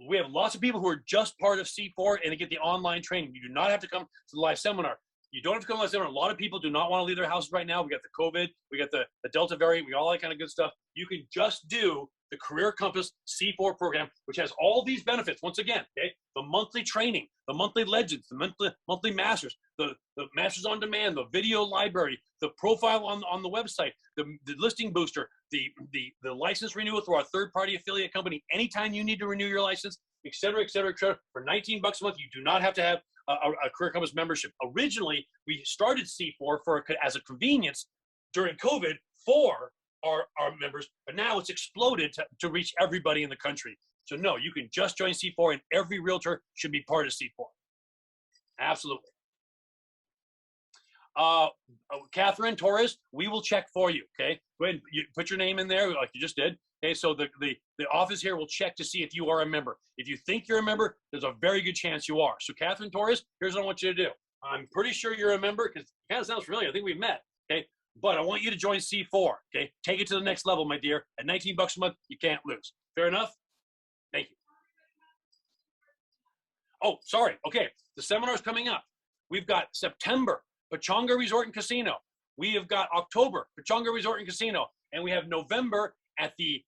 We have lots of people who are just part of C4 and they get the online training. You do not have to come to the live seminar. You don't have to come to the live seminar. A lot of people do not want to leave their houses right now. We got the COVID. We got the Delta variant. We got all that kind of good stuff. You can just do the Career Compass C4 program, which has all these benefits. Once again, okay, the monthly training, the monthly legends, the monthly masters, the masters on demand, the video library, the profile on the website, the listing booster, the license renewal through our third-party affiliate company. Anytime you need to renew your license, et cetera, et cetera, et cetera. For $19 a month, you do not have to have a Career Compass membership. Originally, we started C4 as a convenience during COVID for our members, but now it's exploded to reach everybody in the country. So no, you can just join C4, and every realtor should be part of C4. Absolutely. Catherine Torres, we will check for you, okay? Go ahead and put your name in there like you just did. Okay, so the office here will check to see if you are a member. If you think you're a member, there's a very good chance you are. So Catherine Torres, here's what I want you to do. I'm pretty sure you're a member because it kind of sounds familiar. I think we've met, okay? But I want you to join C4, okay? Take it to the next level, my dear. At $19 a month, you can't lose. Fair enough? Thank you. Oh, sorry. Okay, the seminar's coming up. We've got September, Pechanga Resort and Casino. We have got October, Pechanga Resort and Casino. And we have November at the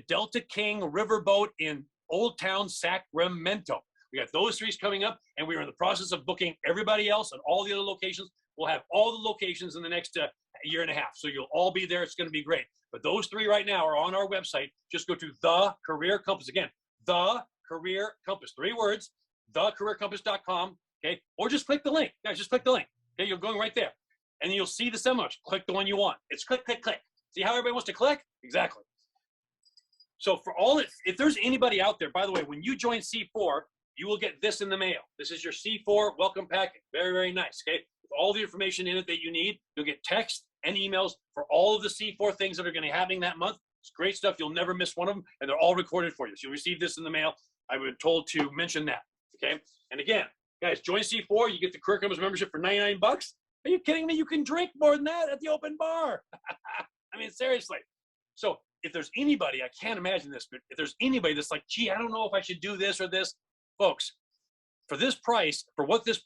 Delta King Riverboat in Old Town, Sacramento. We got those three coming up, and we are in the process of booking everybody else at all the other locations. We'll have all the locations in the next year and a half. So you'll all be there. It's going to be great. But those three right now are on our website. Just go to The Career Compass. Again, The Career Compass. 3 words, thecareercompass.com. Okay. Or just click the link. Guys, just click the link. Okay. You're going right there. And then you'll see the seminars. Click the one you want. It's click, click, click. See how everybody wants to click? Exactly. So for all, if there's anybody out there, by the way, when you join C4, you will get this in the mail. This is your C4 welcome packet. Very, very nice. Okay. With all the information in it that you need, you'll get text and emails for all of the C4 things that are going to be happening that month. It's great stuff. You'll never miss one of them, and they're all recorded for you. So you'll receive this in the mail. I've been told to mention that. Okay. And again, guys, join C4. You get the Career Compass membership for $99. Are you kidding me? You can drink more than that at the open bar. I mean, seriously. So if there's anybody, I can't imagine this, but if there's anybody that's like, gee, I don't know if I should do this or this, folks, for this price, for what this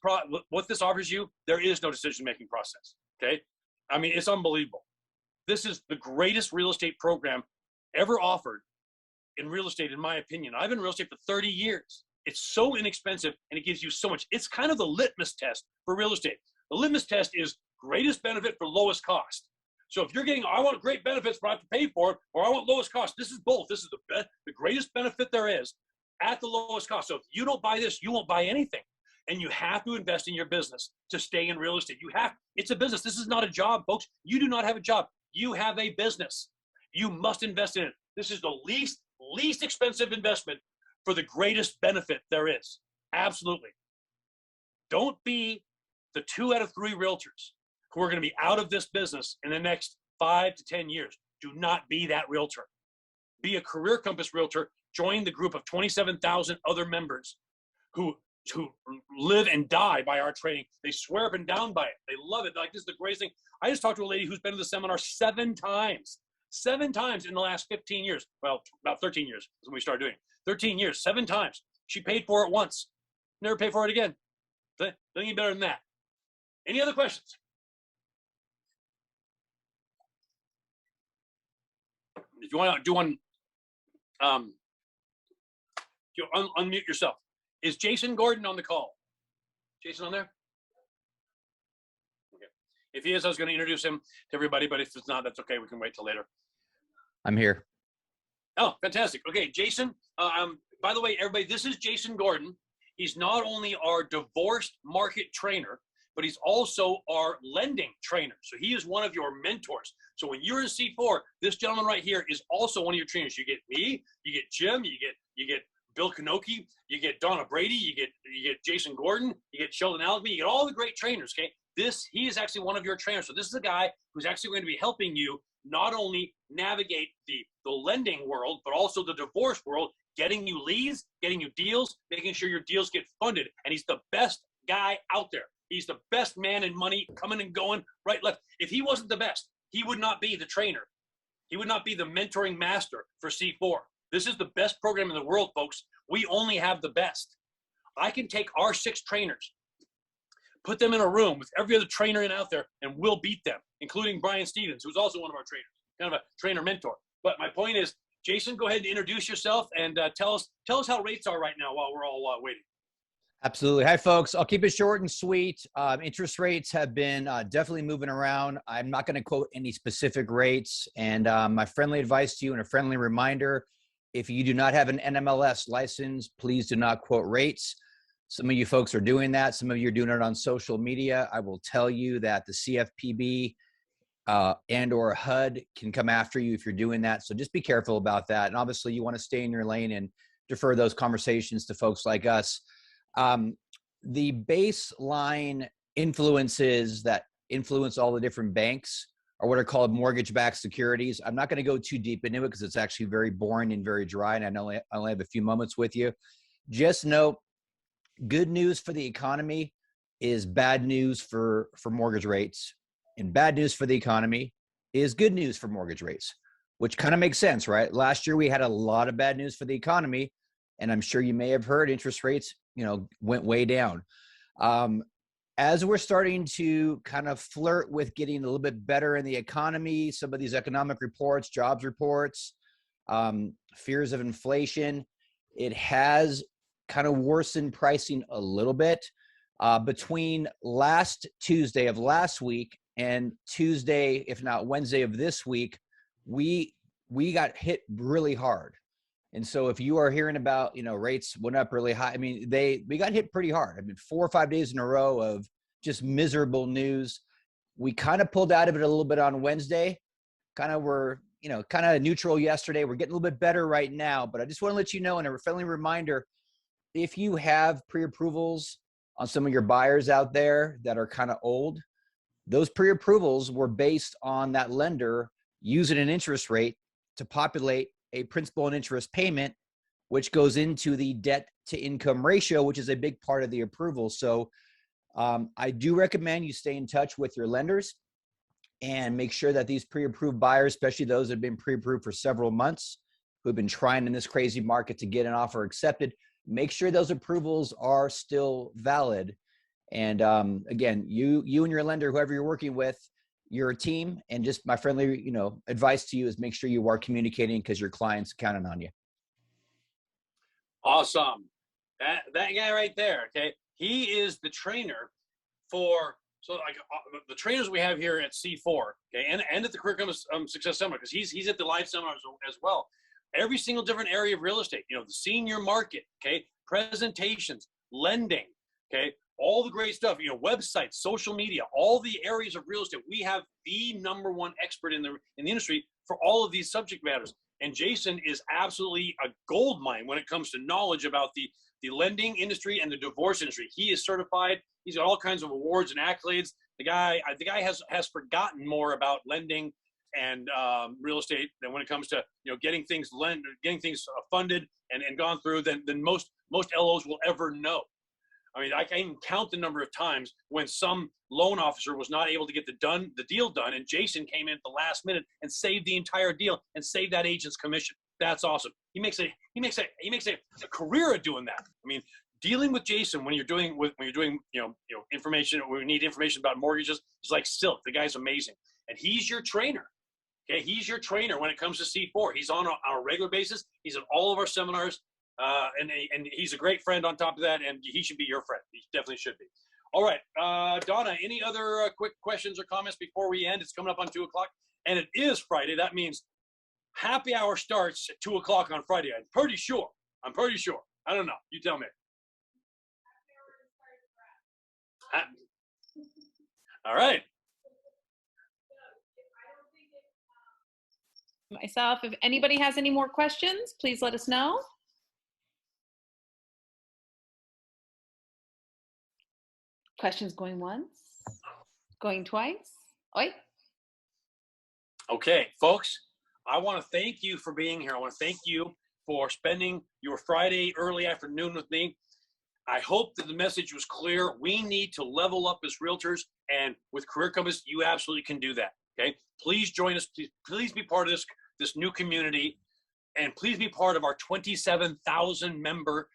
offers you, there is no decision-making process, okay? I mean, it's unbelievable. This is the greatest real estate program ever offered in real estate, in my opinion. I've been in real estate for 30 years. It's so inexpensive, and it gives you so much. It's kind of the litmus test for real estate. The litmus test is greatest benefit for lowest cost. So if you're getting, I want great benefits, but I have to pay for it, or I want lowest cost, this is both. This is the greatest benefit there is at the lowest cost. So if you don't buy this, you won't buy anything. And you have to invest in your business to stay in real estate. It's a business. This is not a job, folks. You do not have a job. You have a business. You must invest in it. This is the least expensive investment for the greatest benefit there is. Absolutely. Don't be the 2 out of 3 realtors who are going to be out of this business in the next 5 to 10 years. Do not be that realtor. Be a Career Compass realtor. Join the group of 27,000 other members who who live and die by our training. They swear up and down by it. They love it. Like, this is the greatest thing. I just talked to a lady who's been to the seminar 7 times. 7 times in the last 15 years. Well, about 13 years when we started doing it. 13 years, 7 times. She paid for it once. Never paid for it again. Doesn't get better than that. Any other questions? If you want to do one, unmute yourself. Is Jason Gordon on the call? Jason on there? Okay. If he is, I was going to introduce him to everybody, but if it's not, that's okay. We can wait till later. I'm here. Oh, fantastic. Okay, Jason. By the way, everybody, this is Jason Gordon. He's not only our divorced market trainer, but he's also our lending trainer. So he is one of your mentors. So when you're in C4, this gentleman right here is also one of your trainers. You get me, you get Jim, you get Bill Kanoki, you get Donna Brady, you get Jason Gordon, you get Sheldon Allegby, you get all the great trainers, okay? He is actually one of your trainers. So this is a guy who's actually going to be helping you not only navigate the lending world, but also the divorce world, getting you leads, getting you deals, making sure your deals get funded. And he's the best guy out there. He's the best man in money, coming and going, right, left. If he wasn't the best, he would not be the trainer. He would not be the mentoring master for C4. This is the best program in the world, folks. We only have the best. I can take our 6 trainers, put them in a room with every other trainer out there, and we'll beat them, including Brian Stevens, who's also one of our trainers, kind of a trainer mentor. But my point is, Jason, go ahead and introduce yourself and tell us how rates are right now while we're all waiting. Absolutely. Hi, folks. I'll keep it short and sweet. Interest rates have been definitely moving around. I'm not going to quote any specific rates. And my friendly advice to you and a friendly reminder, if you do not have an NMLS license, please do not quote rates. Some of you folks are doing that. Some of you are doing it on social media. I will tell you that the CFPB and or HUD can come after you if you're doing that. So just be careful about that. And obviously you want to stay in your lane and defer those conversations to folks like us. The baseline influences that influence all the different banks are what are called mortgage-backed securities. I'm not going to go too deep into it because it's actually very boring and very dry, and I only have a few moments with you. Just know, good news for the economy is bad news for mortgage rates, and bad news for the economy is good news for mortgage rates, which kind of makes sense, right? Last year we had a lot of bad news for the economy, and I'm sure you may have heard interest rates, went way down. As we're starting to kind of flirt with getting a little bit better in the economy, some of these economic reports, jobs reports, fears of inflation, it has kind of worsened pricing a little bit. Between last Tuesday of last week and Tuesday, if not Wednesday of this week, we got hit really hard. And so if you are hearing about, rates went up really high, we got hit pretty hard. 4 or 5 days in a row of just miserable news. We kind of pulled out of it a little bit on Wednesday, kind of neutral yesterday. We're getting a little bit better right now, but I just want to let you know, and a friendly reminder, if you have pre-approvals on some of your buyers out there that are kind of old, those pre-approvals were based on that lender using an interest rate to populate a principal and interest payment, which goes into the debt to income ratio, which is a big part of the approval. So I do recommend you stay in touch with your lenders and make sure that these pre-approved buyers, especially those that have been pre-approved for several months, who've been trying in this crazy market to get an offer accepted, make sure those approvals are still valid. And again, you and your lender, whoever you're working with, your team, and just my friendly, advice to you is make sure you are communicating because your client's counting on you. Awesome. That guy right there, okay? He is the trainer for, the trainers we have here at C4, okay, and at the Curriculum Success Seminar, because he's at the live seminars as well. Every single different area of real estate, the senior market, okay, presentations, lending, okay, all the great stuff, websites, social media, all the areas of real estate. We have the #1 expert in the industry for all of these subject matters. And Jason is absolutely a gold mine when it comes to knowledge about the lending industry and the divorce industry. He is certified. He's got all kinds of awards and accolades. The guy has forgotten more about lending and real estate than when it comes to getting things funded and gone through than most LOs will ever know. I mean, I can even count the number of times when some loan officer was not able to get the deal done, and Jason came in at the last minute and saved the entire deal and saved that agent's commission. That's awesome. He makes a career of doing that. I mean, dealing with Jason when you're doing information, when we need information about mortgages, is like silk. The guy's amazing, and he's your trainer. Okay, he's your trainer when it comes to C4. He's on a regular basis. He's at all of our seminars. And he's a great friend on top of that, and he should be your friend. He definitely should be. All right, Donna, any other quick questions or comments before we end? It's coming up on 2 o'clock, and it is Friday. That means happy hour starts at 2 o'clock on Friday. I'm pretty sure. I don't know. You tell me. All right. Myself, if anybody has any more questions, please let us know. Questions going once, going twice. Oi. Okay, folks, I want to thank you for being here. I want to thank you for spending your Friday early afternoon with me. I hope that the message was clear. We need to level up as realtors, and with Career Compass, you absolutely can do that. Okay, please join us. Please be part of this new community, and please be part of our 27,000 member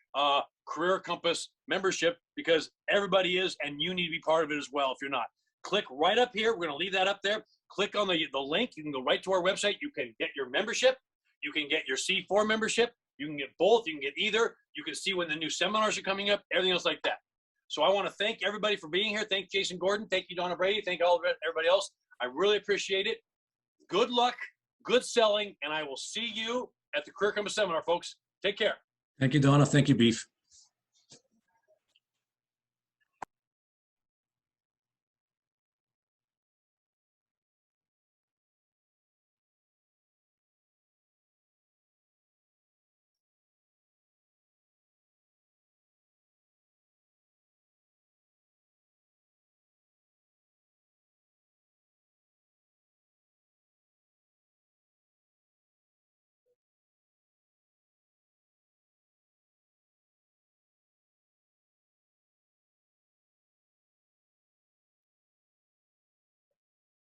Career Compass membership, because everybody is, and you need to be part of it as well if you're not. Click right up here. We're going to leave that up there. Click on the link. You can go right to our website. You can get your membership. You can get your C4 membership. You can get both. You can get either. You can see when the new seminars are coming up, everything else like that. So I want to thank everybody for being here. Thank Jason Gordon. Thank you, Donna Brady. Thank everybody else. I really appreciate it. Good luck, good selling, and I will see you at the Career Compass seminar, folks. Take care. Thank you, Donna. Thank you, Beef.